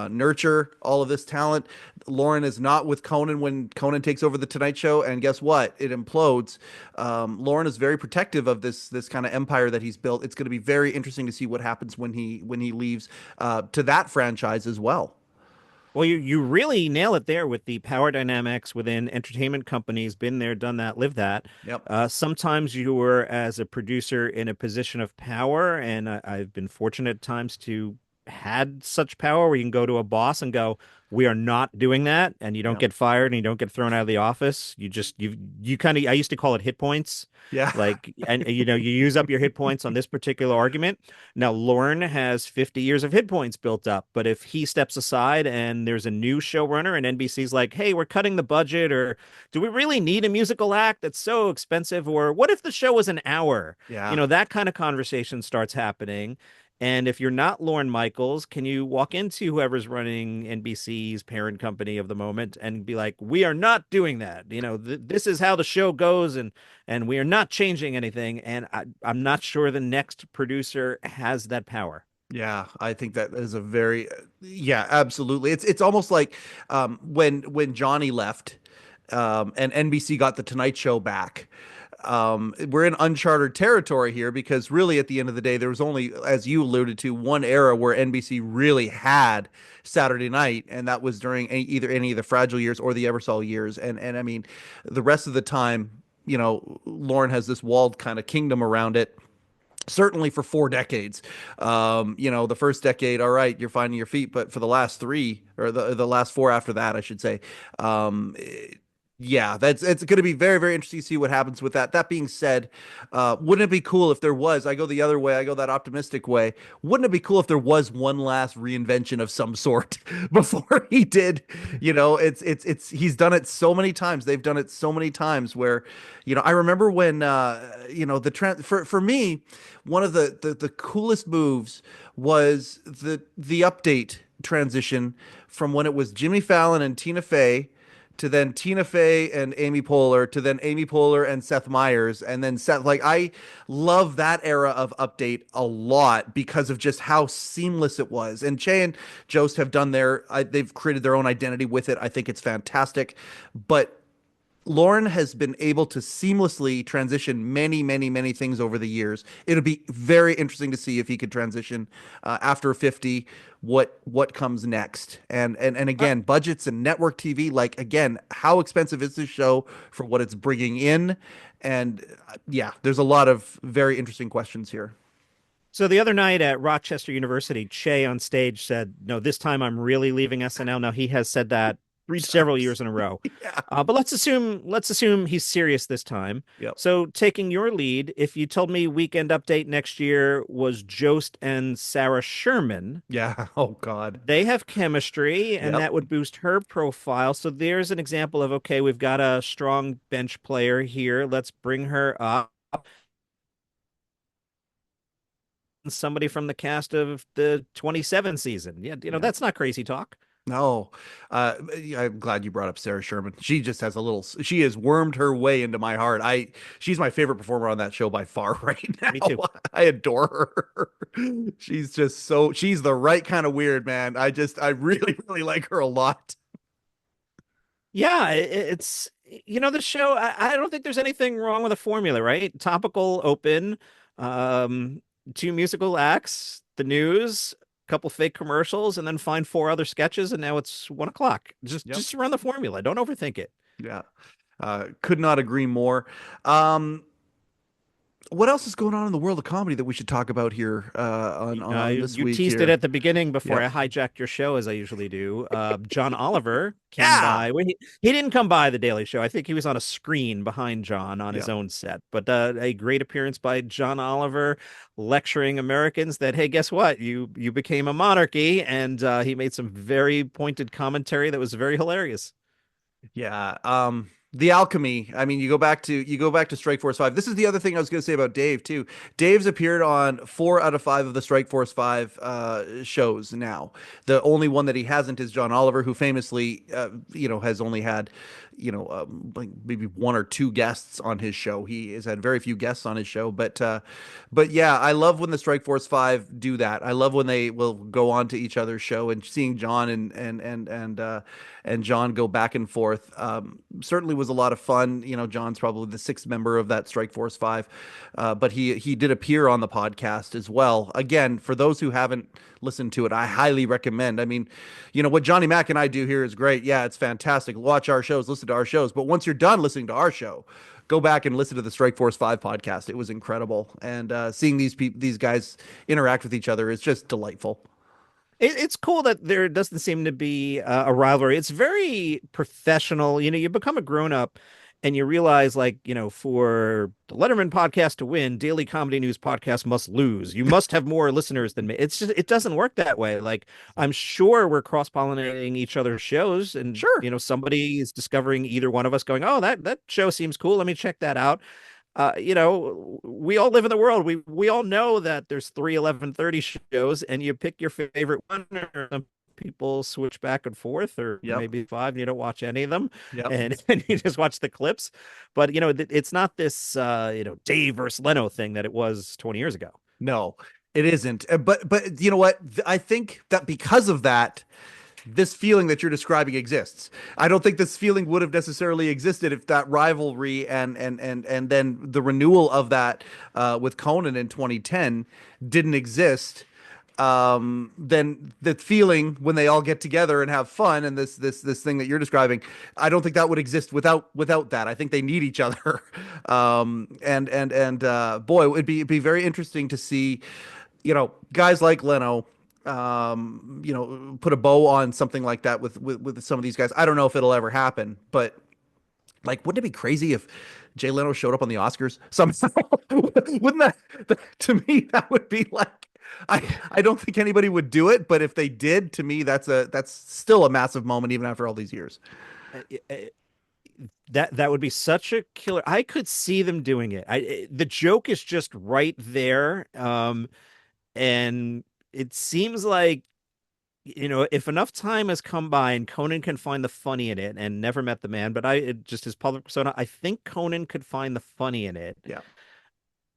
nurture all of this talent. Lauren is not with Conan when Conan takes over the Tonight Show, and guess what? It implodes. Lauren is very protective of this kind of empire that he's built. It's going to be very interesting to see what happens when he leaves to that franchise as well. Well, you really nail it there with the power dynamics within entertainment companies. Been there, done that, lived that. Yep. Sometimes you were, as a producer, in a position of power, and I've been fortunate at times to had such power where you can go to a boss and go, "We are not doing that," and you don't Yep. get fired and you don't get thrown out of the office. You kind of I used to call it hit points. Yeah. Like, and you use up your hit points on this particular argument. Now, Lorne has 50 years of hit points built up, but if he steps aside and there's a new showrunner and NBC's like, hey, we're cutting the budget, or do we really need a musical act that's so expensive? Or what if the show was an hour? Yeah. That kind of conversation starts happening. And if you're not Lorne Michaels, can you walk into whoever's running NBC's parent company of the moment and be like, "We are not doing that. This is how the show goes, and we are not changing anything." And I'm not sure the next producer has that power. Yeah, I think that is a very, yeah, absolutely. It's almost like when Johnny left, and NBC got the Tonight Show back. We're in uncharted territory here because really, at the end of the day, there was only, as you alluded to, one era where NBC really had Saturday night, and that was during either any of the Fragile years or the Eversole years. And I mean, the rest of the time, Lauren has this walled kind of kingdom around it, certainly for 4 decades. The first decade, all right, you're finding your feet, but for the last three, or the last four after that, I should say, um, yeah, it's going to be very, very interesting to see what happens with that. That being said, wouldn't it be cool if there was? I go the other way. I go that optimistic way. Wouldn't it be cool if there was one last reinvention of some sort before he did? He's done it so many times. They've done it so many times where, I remember when, for me, one of the coolest moves was the update transition from when it was Jimmy Fallon and Tina Fey to then Tina Fey and Amy Poehler to then Amy Poehler and Seth Meyers, and then Seth. Like, I love that era of update a lot because of just how seamless it was. And Che and Jost have done they've created their own identity with it. I think it's fantastic, but Lauren has been able to seamlessly transition many, many, many things over the years. It'll be very interesting to see if he could transition after 50, what comes next. And Uh, again, budgets and network TV, like, again, how expensive is this show for what it's bringing in? And yeah, there's a lot of very interesting questions here. So the other night at Rochester University, Che on stage said, "No, this time I'm really leaving SNL." Now he has said that Three several times. years in a row. Yeah. But let's assume he's serious this time. Yep. So taking your lead, if you told me Weekend Update next year was Jost and Sarah Sherman, Yeah. Oh God. they have chemistry and Yep. that would boost her profile. So there's an example of, okay, we've got a strong bench player here. Let's bring her up. Somebody from the cast of the 27 season. Yeah, Yeah. that's not crazy talk. No, yeah, I'm glad you brought up Sarah Sherman. She just has a little. She has wormed her way into my heart. She's my favorite performer on that show by far right Me now. too. I adore her. She's just so. She's the right kind of weird, man. I really, really like her a lot. Yeah, it's the show. I don't think there's anything wrong with the formula, right? Topical, open, um, two musical acts, the news, a couple fake commercials, and then find four other sketches, and now it's 1 o'clock. Just Yep. just run the formula. Don't overthink it. Yeah. Could not agree more. Um, what else is going on in the world of comedy that we should talk about here on this You week teased it here? at the beginning before Yep. I hijacked your show, as I usually do. John Oliver came Yeah. by. Well, he didn't come by the Daily Show. I think he was on a screen behind John on his Yep. own set. But a great appearance by John Oliver, lecturing Americans that, hey, guess what? You became a monarchy, and he made some very pointed commentary that was very hilarious. Yeah. The alchemy. I mean, you go back to Strike Force 5. This is the other thing I was going to say about Dave too. Dave's appeared on 4 out of 5 of the Strike Force 5 shows now. The only one that he hasn't is John Oliver, who famously, has only had, like maybe one or two guests on his show. He has had very few guests on his show, but yeah, I love when the Strike Force 5 do that. I love when they will go on to each other's show and seeing John and John go back and forth. Certainly was a lot of fun. John's probably the sixth member of that Strike Force 5, but he did appear on the podcast as well. Again, for those who haven't listened to it, I highly recommend. I mean, what Johnny Mac and I do here is great. Yeah, it's fantastic. Watch our shows, listen to our shows. But once you're done listening to our show, go back and listen to the Strike Force 5 podcast. It was incredible. And seeing these guys interact with each other is just delightful. It's cool that there doesn't seem to be a rivalry. It's very professional. You become a grown up and you realize, like, for the Letterman podcast to win, Daily Comedy News podcast must lose. You must have more listeners than me. It's just, it doesn't work that way. Like, I'm sure we're cross-pollinating each other's shows, and, Sure. somebody is discovering either one of us going, oh, that show seems cool. Let me check that out. We all live in the world. We all know that there's 3 11:30 shows, and you pick your favorite one, or some people switch back and forth, or Yep. maybe five, and you don't watch any of them, Yep. and you just watch the clips. But it's not this Dave versus Leno thing that it was 20 years ago. No, it isn't. But you know what? I think that because of that, this feeling that you're describing exists. I don't think this feeling would have necessarily existed if that rivalry and then the renewal of that with Conan in 2010 didn't exist. Then the feeling when they all get together and have fun and this thing that you're describing, I don't think that would exist without that. I think they need each other. And boy, it'd be very interesting to see, guys like Leno, put a bow on something like that with some of these guys. I don't know if it'll ever happen, but like, wouldn't it be crazy if Jay Leno showed up on the Oscars somehow? Wouldn't to me, that would be like, I don't think anybody would do it, but if they did, to me, that's still a massive moment even after all these years. Uh, uh, that would be such a killer. I could see them doing it. The joke is just right there. And it seems like, if enough time has come by and Conan can find the funny in it, and never met the man, but just his public persona, I think Conan could find the funny in it. Yeah.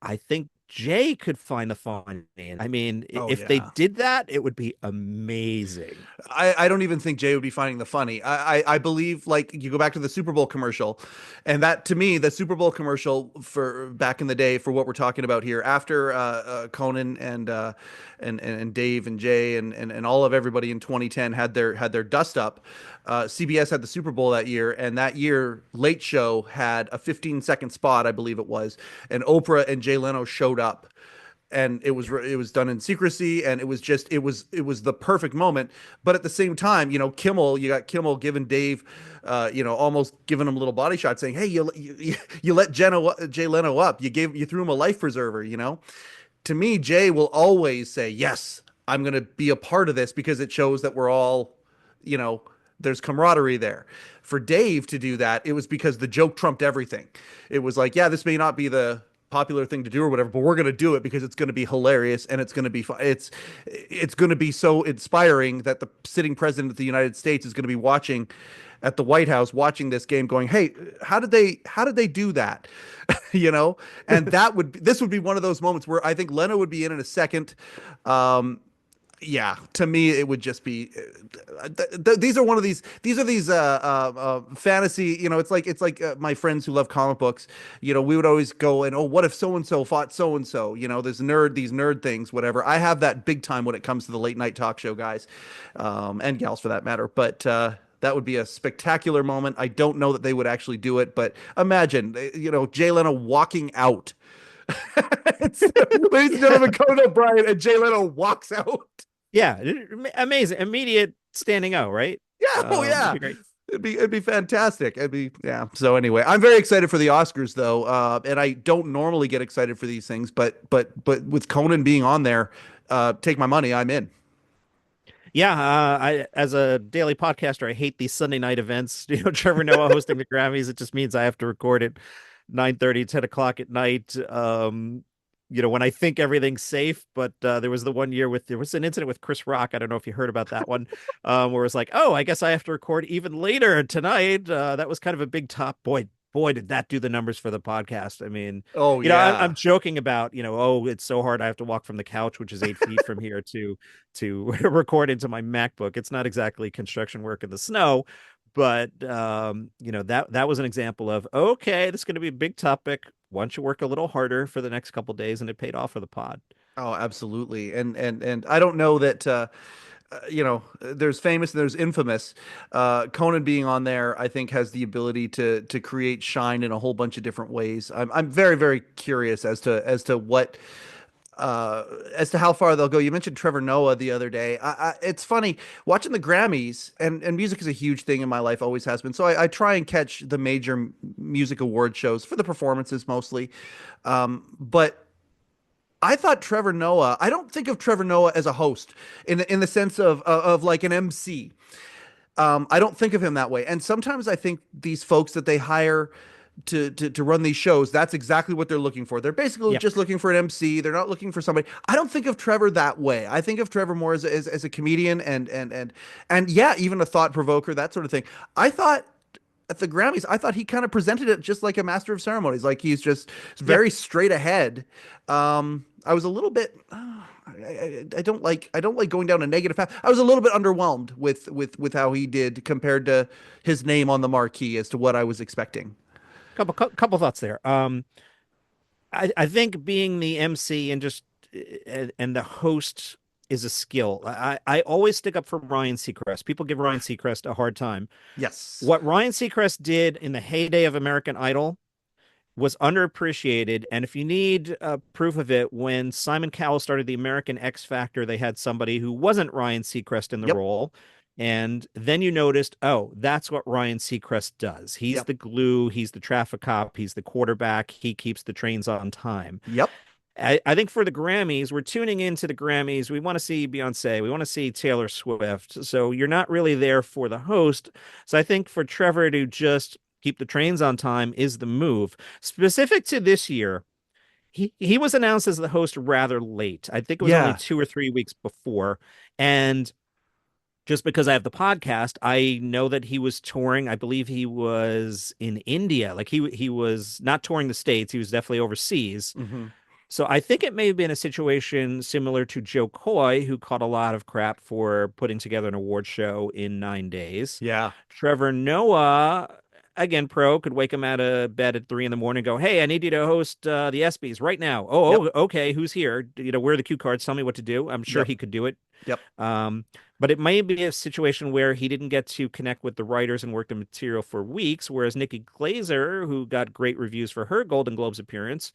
I think Jay could find the funny in it. I mean, Oh if they yeah. did that, it would be amazing. I don't even think Jay would be finding the funny. I believe, like, you go back to the Super Bowl commercial, and that, to me, the Super Bowl commercial for back in the day, for what we're talking about here, after Conan and Dave and Jay and all of everybody in 2010 had their dust up. CBS had the Super Bowl that year, and that year Late Show had a 15-second spot, I believe it was, and Oprah and Jay Leno showed up, and it was done in secrecy, and it was the perfect moment. But at the same time, you got Kimmel giving Dave, almost giving him a little body shot, saying, hey, you let Jay Leno up, you threw him a life preserver. To me, Jay will always say, yes, I'm going to be a part of this, because it shows that we're all, there's camaraderie there. For Dave to do that, it was because the joke trumped everything. It was like, yeah, this may not be popular thing to do or whatever, but we're going to do it because it's going to be hilarious and it's going to be it's going to be so inspiring that the sitting president of the United States is going to be watching at the White House watching this game going, "Hey, how did they do that?" you know? And this would be one of those moments where I think Leno would be in a second. Um yeah, to me it would just be these are one of these fantasy, it's like my friends who love comic books, we would always go and, oh, what if so and so fought so and so, there's these nerd things, whatever. I have that big time when it comes to the late night talk show guys, and gals for that matter, but that would be a spectacular moment. I don't know that they would actually do it, but imagine, Jay Leno walking out. Ladies and gentlemen, Conan O'Brien, and Jay Leno walks out. Yeah, amazing. Immediate standing O, right? Yeah, oh That'd yeah. be great. It'd be fantastic. Yeah. So anyway, I'm very excited for the Oscars though. And I don't normally get excited for these things, but with Conan being on there, take my money, I'm in. Yeah, I as a daily podcaster, I hate these Sunday night events. Trevor Noah hosting the Grammys. It just means I have to record at 9:30, 10 o'clock at night. When I think everything's safe, but there was the one year there was an incident with Chris Rock. I don't know if you heard about that one, where it's like, oh, I guess I have to record even later tonight. That was kind of a big top. Boy, did that do the numbers for the podcast. I mean, Oh I'm yeah. joking about, oh, it's so hard. I have to walk from the couch, which is 8 feet from here to record into my MacBook. It's not exactly construction work in the snow, but that was an example of, okay, this is going to be a big topic. Why don't you work a little harder for the next couple days? And it paid off for the pod. Oh, absolutely. And I don't know that there's famous and there's infamous. Conan being on there, I think, has the ability to create shine in a whole bunch of different ways. I'm very, very curious as to what as to how far they'll go. You mentioned Trevor Noah the other day. It's funny watching the Grammys, and music is a huge thing in my life, always has been. So I try and catch the major music award shows for the performances mostly. But I thought Trevor Noah. I don't think of Trevor Noah as a host in the sense of like an MC. I don't think of him that way. And sometimes I think these folks that they hire to run these shows, that's exactly what they're looking for. They're basically Yeah. just looking for an MC. They're not looking for somebody. I don't think of Trevor that way. I think of Trevor more as a comedian and yeah, even a thought provoker, that sort of thing. I thought at the Grammys, I thought he kind of presented it just like a master of ceremonies, like he's just Yeah. very straight ahead. I was a little bit. I don't like going down a negative path. I was a little bit underwhelmed with how he did compared to his name on the marquee as to what I was expecting. Couple thoughts there. I think being the MC and just and the host is a skill. I always stick up for Ryan Seacrest. People give Ryan Seacrest a hard time. Yes. What Ryan Seacrest did in the heyday of American Idol was underappreciated. And if you need proof of it, when Simon Cowell started the American X Factor, they had somebody who wasn't Ryan Seacrest in the Yep. role. And then you noticed, oh, that's what Ryan Seacrest does. He's Yep. the glue, he's the traffic cop, he's the quarterback, he keeps the trains on time. Yep. I think for the Grammys, we're tuning into the Grammys. We want to see Beyonce. We want to see Taylor Swift. So you're not really there for the host. So I think for Trevor to just keep the trains on time is the move. Specific to this year, he was announced as the host rather late. I think it was only Yeah. 2 or 3 weeks before. And just because I have the podcast, I know that he was touring. I believe he was in India. Like he was not touring the States. He was definitely overseas. Hmm. So I think it may have been a situation similar to Joe Coy, who caught a lot of crap for putting together an award show in 9 days. Yeah. Trevor Noah, again, pro, could wake him out of bed at 3 in the morning and go, "Hey, I need you to host the ESPYS right now." Yep. Oh, okay. Who's here? Where are the cue cards? Tell me what to do. I'm sure Yep. he could do it. Yep. Um, but it may be a situation where he didn't get to connect with the writers and work the material for weeks, whereas Nikki Glazer, who got great reviews for her Golden Globes appearance,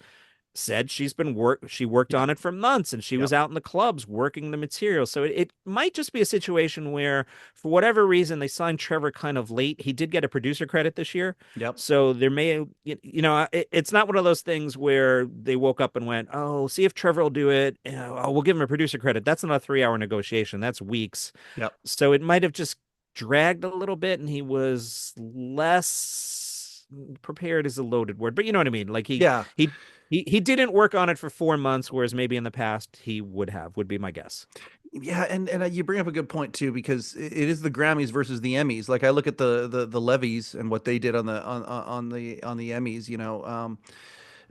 said she worked Yep. on it for months and she Yep. was out in the clubs working the material. So it might just be a situation where for whatever reason they signed Trevor kind of late. He did get a producer credit this year. Yep. So there may it's not one of those things where they woke up and went, "Oh, see if Trevor will do it. Oh, we'll give him a producer credit." That's not a 3 hour negotiation. That's weeks. Yep. So it might have just dragged a little bit and he was less prepared is a loaded word, but you know what I mean? Like Yeah. he He didn't work on it for 4 months, whereas maybe in the past he would have, would be my guess. Yeah, and you bring up a good point too, because it is the Grammys versus the Emmys. Like I look at the levies and what they did on the Emmys.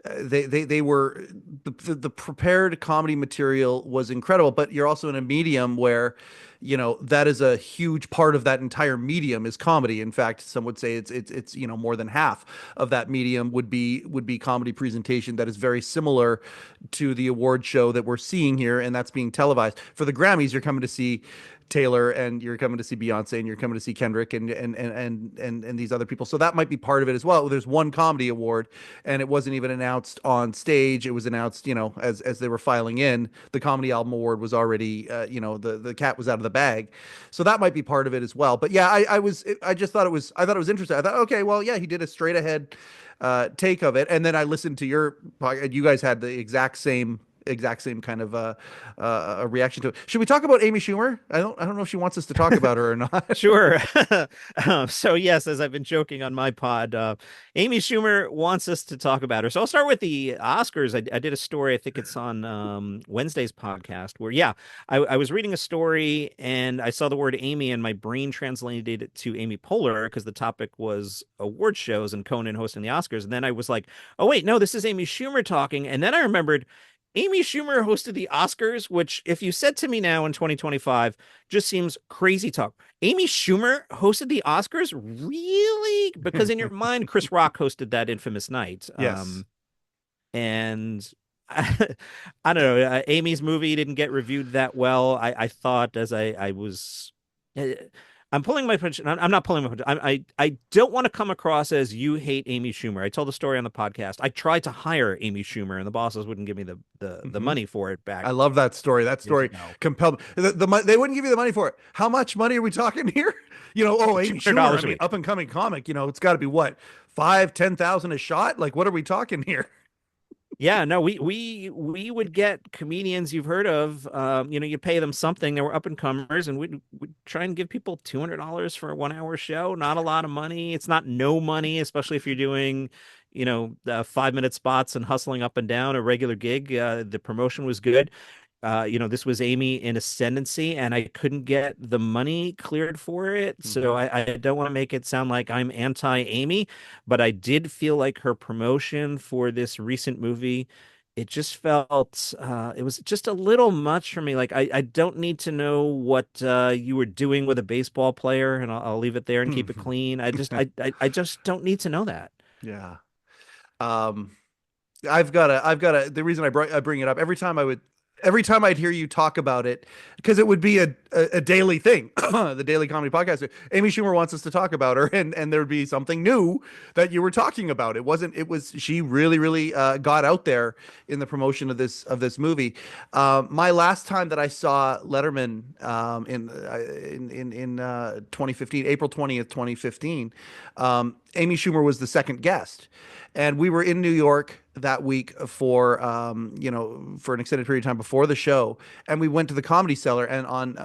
They were the prepared comedy material was incredible, but you're also in a medium where, that is a huge part of that entire medium is comedy. In fact, some would say it's more than half of that medium would be comedy presentation that is very similar to the award show that we're seeing here, and that's being televised. For the Grammys, you're coming to see Taylor, and you're coming to see Beyonce, and you're coming to see Kendrick, and these other people. So that might be part of it as well. There's one comedy award, and it wasn't even announced on stage. It was announced, as they were filing in. The comedy album award was already, the cat was out of the bag. So that might be part of it as well. But yeah, I just thought I thought it was interesting. I thought, okay, well, yeah, he did a straight ahead take of it, and then I listened to your podcast. You guys had the exact same kind of a reaction to it. Should we talk about Amy Schumer? I don't know if she wants us to talk about her or not. Sure. So yes, as I've been joking on my pod, Amy Schumer wants us to talk about her. So I'll start with the Oscars. I did a story, I think it's on Wednesday's podcast, where yeah, I was reading a story and I saw the word Amy and my brain translated it to Amy Poehler because the topic was award shows and Conan hosting the Oscars. And then I was like, oh wait, no, this is Amy Schumer talking. And then I remembered Amy Schumer hosted the Oscars, which, if you said to me now in 2025, just seems crazy talk. Amy Schumer hosted the Oscars? Really? Because in your mind, Chris Rock hosted that infamous night. Yes. And I don't know. Amy's movie didn't get reviewed that well. I thought as I was. I'm pulling my punch. I'm not pulling my punch. I don't want to come across as you hate Amy Schumer. I told the story on the podcast. I tried to hire Amy Schumer, and the bosses wouldn't give me the Hmm. money for it I back love that story. That years story ago. compelled they wouldn't give you the money for it. How much money are we talking here? Oh, Two Amy hundred Schumer. I dollars a mean, week. up and coming comic. It's got to be what, 5, 10,000 a shot? Like, what are we talking here? Yeah, no, we would get comedians you've heard of. You pay them something. They were up and comers, and we'd try and give people $200 for a 1 hour show. Not a lot of money. It's not no money, especially if you're doing, 5 minute spots and hustling up and down a regular gig. The promotion was good. This was Amy in ascendancy, and I couldn't get the money cleared for it. So Hmm. I don't want to make it sound like I'm anti-Amy, but I did feel like her promotion for this recent movie, it just felt it was just a little much for me. Like I don't need to know what you were doing with a baseball player, and I'll leave it there and keep it clean. I just don't need to know that. Yeah. Um, the reason I bring it up every time I'd hear you talk about it, because it would be a daily thing, the daily comedy podcast. Amy Schumer wants us to talk about her, and there would be something new that you were talking about. She really, really got out there in the promotion of this movie. My last time that I saw Letterman, in 2015, April 20th, 2015, Amy Schumer was the second guest. And we were in New York that week for an extended period of time before the show, and we went to the Comedy Cellar. And on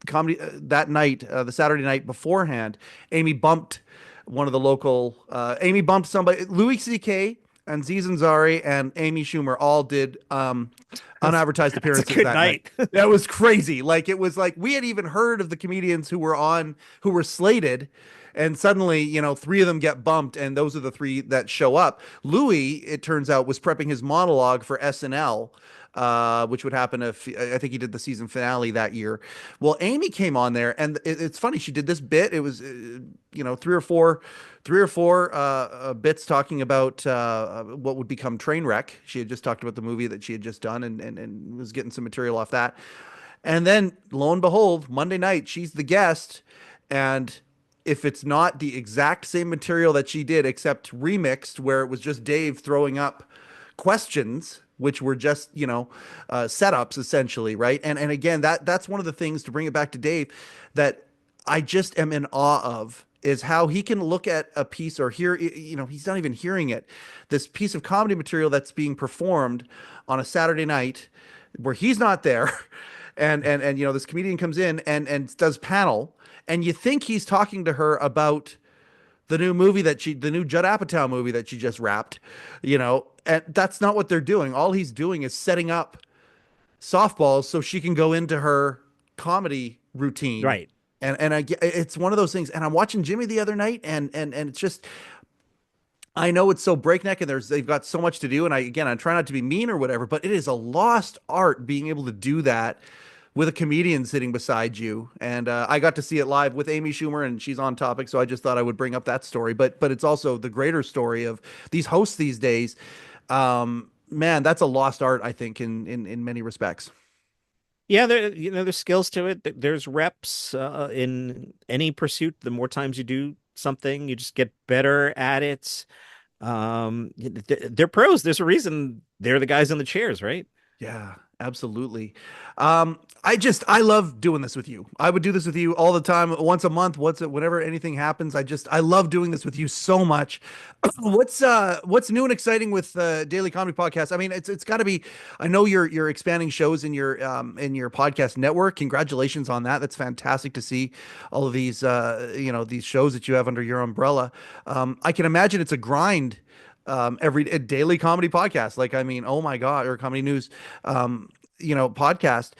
comedy that night, the Saturday night beforehand, Amy bumped one of the local. Amy bumped somebody. Louis C.K. and Aziz Ansari and Amy Schumer all did unadvertised That's a appearances good that night. night. That was crazy. Like, it was like we had even heard of the comedians who were slated, and suddenly, three of them get bumped, and those are the three that show up. Louis, it turns out, was prepping his monologue for SNL, which would happen if I think he did the season finale that year. Well, Amy came on there, and it's funny. She did this bit. It was, three or four bits talking about what would become Trainwreck. She had just talked about the movie that she had just done, and was getting some material off that. And then, lo and behold, Monday night, she's the guest. And if it's not the exact same material that she did, except remixed, where it was just Dave throwing up questions, which were just, setups essentially, right? And again, that's one of the things, to bring it back to Dave, that I just am in awe of, is how he can look at a piece or hear, he's not even hearing it. This piece of comedy material that's being performed on a Saturday night where he's not there. And this comedian comes in and does panel, and you think he's talking to her about the new Judd Apatow movie that she just wrapped, and that's not what they're doing. All he's doing is setting up softballs so she can go into her comedy routine. Right. It's one of those things. And I'm watching Jimmy the other night, and it's just, I know it's so breakneck, and they've got so much to do. And I'm trying not to be mean or whatever, but it is a lost art being able to do that with a comedian sitting beside you. And I got to see it live with Amy Schumer, and she's on topic, so I just thought I would bring up that story. But it's also the greater story of these hosts these days. Man, that's a lost art, I think, in many respects. Yeah, there's skills to it. There's reps in any pursuit. The more times you do something, you just get better at it. They're pros. There's a reason they're the guys in the chairs, right? Yeah, absolutely. I love doing this with you. I would do this with you all the time, once a month, whenever anything happens. I love doing this with you so much. What's new and exciting with Daily Comedy Podcast? I mean, it's got to be. I know you're expanding shows in your podcast network. Congratulations on that. That's fantastic to see all of these these shows that you have under your umbrella. I can imagine it's a grind, every a daily comedy podcast. Like, I mean, oh my God, or comedy news, podcast.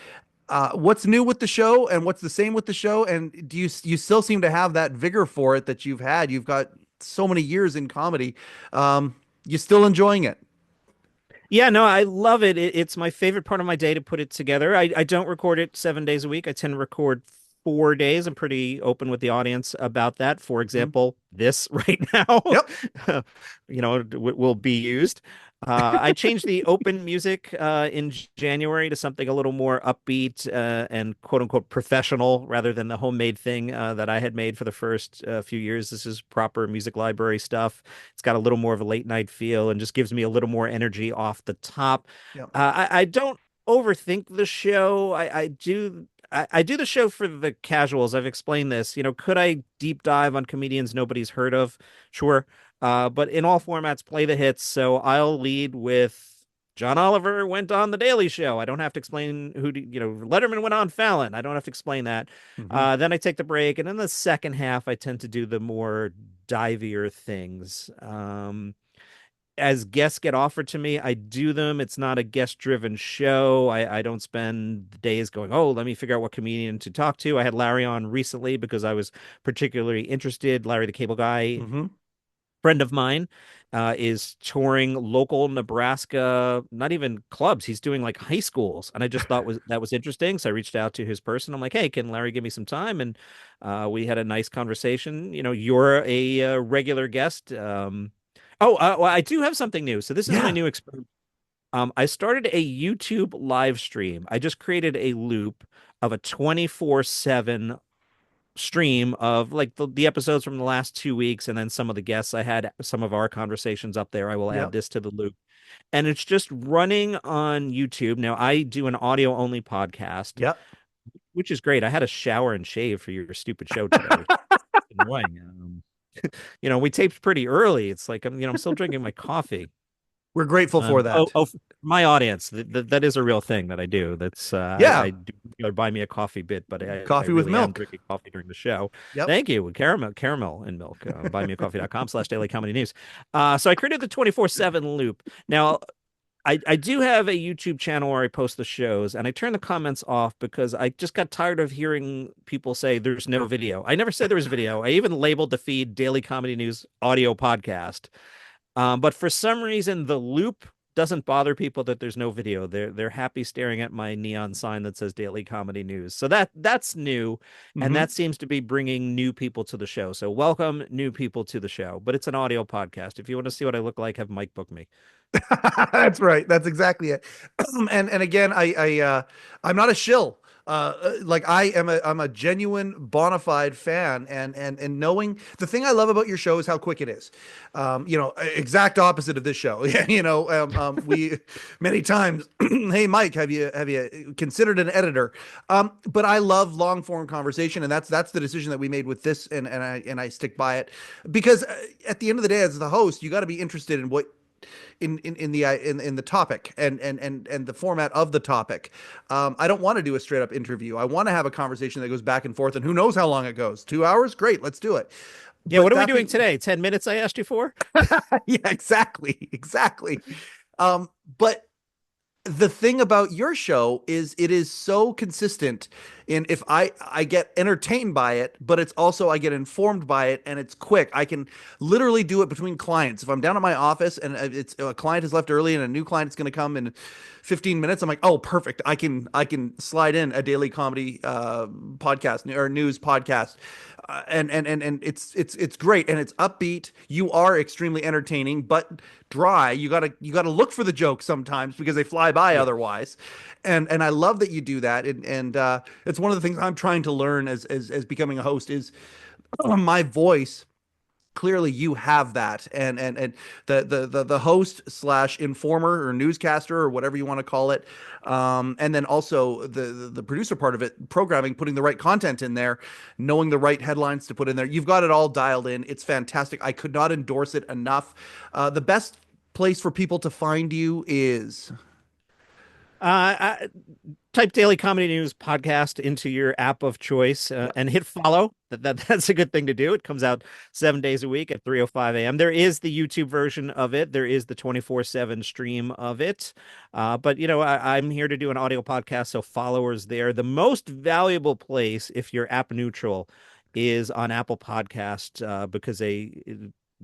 What's new with the show, and what's the same with the show? And you still seem to have that vigor for it that you've had? You've got so many years in comedy. You still enjoying it? Yeah, no, I love it. It's my favorite part of my day to put it together. I don't record it 7 days a week. I tend to record 4 days. I'm pretty open with the audience about that. For Mhm. example, this right now, Yep. will be used. I changed the open music in January to something a little more upbeat and quote unquote professional rather than the homemade thing that I had made for the first few years. This is proper music library stuff. It's got a little more of a late night feel and just gives me a little more energy off the top. Yep. I don't overthink the show. I do the show for the casuals. I've explained this. Could I deep dive on comedians nobody's heard of? Sure. But in all formats, play the hits. So I'll lead with John Oliver went on The Daily Show. I don't have to explain Letterman went on Fallon. I don't have to explain that. Hmm. Then I take the break. And then the second half, I tend to do the more divier things. As guests get offered to me, I do them. It's not a guest driven show. I don't spend days going, oh, let me figure out what comedian to talk to. I had Larry on recently because I was particularly interested. Larry the Cable Guy, Hmm. friend of mine, is touring local Nebraska, not even clubs. He's doing like high schools. And I just thought that was interesting. So I reached out to his person. I'm like, hey, can Larry give me some time? And we had a nice conversation. You're a regular guest. Well, I do have something new. So this is my Yeah. new experiment. I started a YouTube live stream. I just created a loop of a 24/7 stream of like the episodes from the last 2 weeks and then some of the guests. I had some of our conversations up there. I will add Yep. this to the loop. And it's just running on YouTube. Now I do an audio only podcast, Yep. which is great. I had a shower and shave for your stupid show today, which is annoying. We taped pretty early. It's like I'm still drinking my coffee. We're grateful for that. My audience, that is a real thing that I do. That's Yeah. I do buy me a coffee bit, but I Coffee with really am milk. drinking coffee during the show. Yep. Thank you. Caramel and milk. Buymeacoffee.com/daily comedy news. So I created the 24/7 loop. Now I do have a YouTube channel where I post the shows and I turn the comments off because I just got tired of hearing people say there's no video. I never said there was video. I even labeled the feed Daily Comedy News audio podcast. But for some reason, the loop doesn't bother people that there's no video. They're happy staring at my neon sign that says Daily Comedy News. So that's new, and Hmm. that seems to be bringing new people to the show. So welcome new people to the show. But it's an audio podcast. If you want to see what I look like, have Mike book me. That's right. That's exactly it. And again, I'm not a shill. Like I'm a genuine bona fide fan, and knowing the thing I love about your show is how quick it is. Exact opposite of this show. Yeah, we many times, hey Mike, have you considered an editor? But I love long form conversation, and that's the decision that we made with this, and I stick by it because at the end of the day, as the host, you got to be interested in what in the topic and the format of the topic. I don't want to do a straight up interview. I want to have a conversation that goes back and forth, and who knows how long it goes. 2 hours, great, let's do it. Yeah, But what are we that doing being, today? 10 minutes I asked you for? yeah, exactly, exactly. But the thing about your show is it is so consistent in if I get entertained by it, but it's also I get informed by it and it's quick. I can literally do it between clients. If I'm down at my office and it's a client has left early and a new client is going to come in 15 minutes, I'm like, "Oh, perfect. I can slide in a daily comedy podcast or news podcast." And it's great and it's upbeat. You are extremely entertaining, but dry. You gotta look for the jokes sometimes because they fly by Yeah. otherwise. And I love that you do that. And it's one of the things I'm trying to learn as becoming a host is my voice. Clearly you have that, and the host slash informer or newscaster or whatever you want to call it, and then also the producer part of it, programming, putting the right content in there, knowing the right headlines to put in there. You've got it all dialed in. It's fantastic. I could not endorse it enough. The best place for people to find you is I type Daily Comedy News podcast into your app of choice yep. and hit follow. That's a good thing to do. It comes out 7 days a week at 3:05 a.m. There is the YouTube version of it. There is the 24/7 stream of it. But I'm here to do an audio podcast, so followers there. The most valuable place, if you're app neutral, is on Apple Podcast because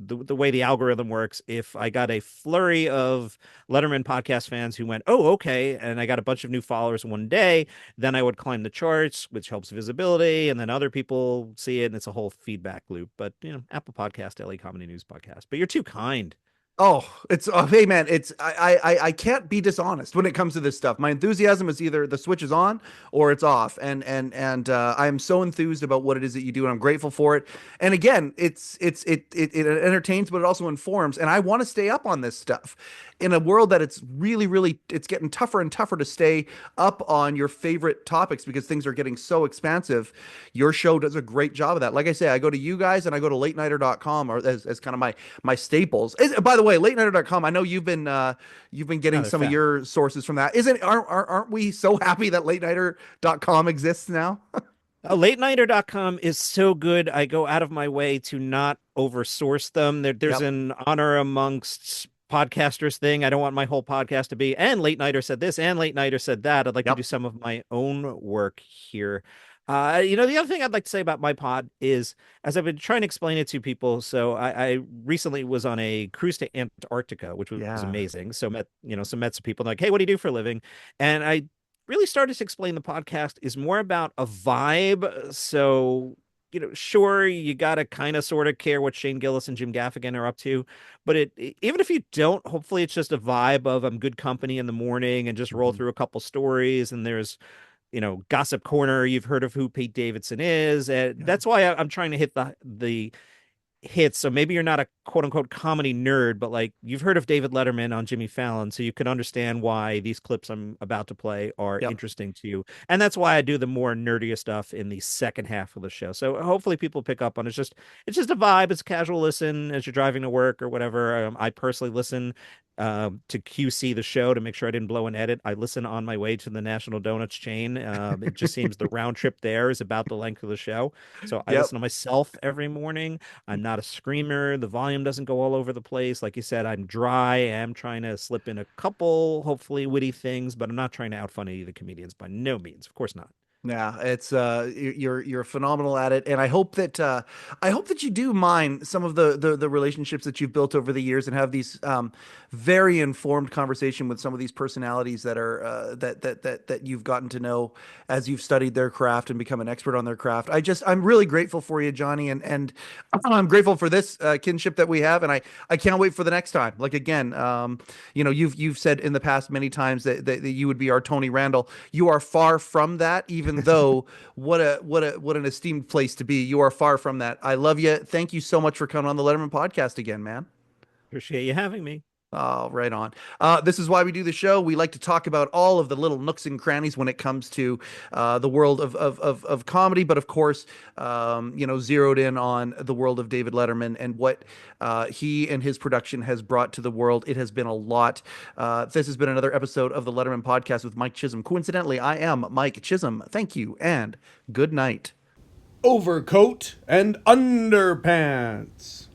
the way the algorithm works, if I got a flurry of Letterman podcast fans who went, "Oh, okay," and I got a bunch of new followers one day, then I would climb the charts, which helps visibility, and then other people see it, and it's a whole feedback loop. But Apple Podcast, LA Comedy News Podcast. But you're too kind. Oh, it's hey man, it's I can't be dishonest when it comes to this stuff. My enthusiasm is either the switch is on or it's off, and I am so enthused about what it is that you do, and I'm grateful for it. And again, it entertains, but it also informs, and I want to stay up on this stuff in a world that it's really it's getting tougher and tougher to stay up on your favorite topics because things are getting so expansive. Your show does a great job of that. Like I say, I go to you guys and I go to latenighter.com or as kind of my staples. By the way, latenighter.com, I know you've been getting Another some of fan. your sources from that. Isn't aren't we so happy that latenighter.com exists now? LateNighter.com is so good. I go out of my way to not oversource them. There's Yep. an honor amongst podcasters thing. I don't want my whole podcast to be, and Late Nighter said this, and Late Nighter said that. I'd like to do Yep. some of my own work here. The other thing I'd like to say about my pod is, as I've been trying to explain it to people, so I recently was on a cruise to Antarctica, which was Yeah. amazing. So met some people like, hey, what do you do for a living? And I really started to explain the podcast is more about a vibe. So, sure, you got to kind of sort of care what Shane Gillis and Jim Gaffigan are up to, but even if you don't, hopefully it's just a vibe of I'm good company in the morning and just roll Mhm. through a couple stories and there's gossip corner. You've heard of who Pete Davidson is, and Yeah. that's why I'm trying to hit the hits. So maybe you're not a quote unquote comedy nerd, but like you've heard of David Letterman on Jimmy Fallon, so you can understand why these clips I'm about to play are Yep. interesting to you. And that's why I do the more nerdier stuff in the second half of the show. So hopefully people pick up on it's just a vibe. It's a casual listen as you're driving to work or whatever. I personally listen to QC the show to make sure I didn't blow an edit. I listen on my way to the National Donuts chain. It just seems the round trip there is about the length of the show. So I Yep. listen to myself every morning. I'm not a screamer. The volume doesn't go all over the place. Like you said, I'm dry. I'm trying to slip in a couple, hopefully witty things, but I'm not trying to outfun any of the comedians by no means. Of course not. Yeah, it's you're phenomenal at it, and I hope that you do mine some of the relationships that you've built over the years and have these very informed conversation with some of these personalities that are that you've gotten to know as you've studied their craft and become an expert on their craft. I'm really grateful for you, Johnny, and I'm grateful for this kinship that we have, and I can't wait for the next time. Like again, you've said in the past many times that you would be our Tony Randall. You are far from that, even though what an esteemed place to be. You are far from that. I love you. Thank you so much for coming on the Letterman podcast again, man. Appreciate you having me. Oh, right on. This is why we do the show. We like to talk about all of the little nooks and crannies when it comes to the world of comedy, but of course, zeroed in on the world of David Letterman and what he and his production has brought to the world. It has been a lot. This has been another episode of the Letterman podcast with Mike Chisholm. Coincidentally, I am Mike Chisholm. Thank you and good night. overcoat and underpants.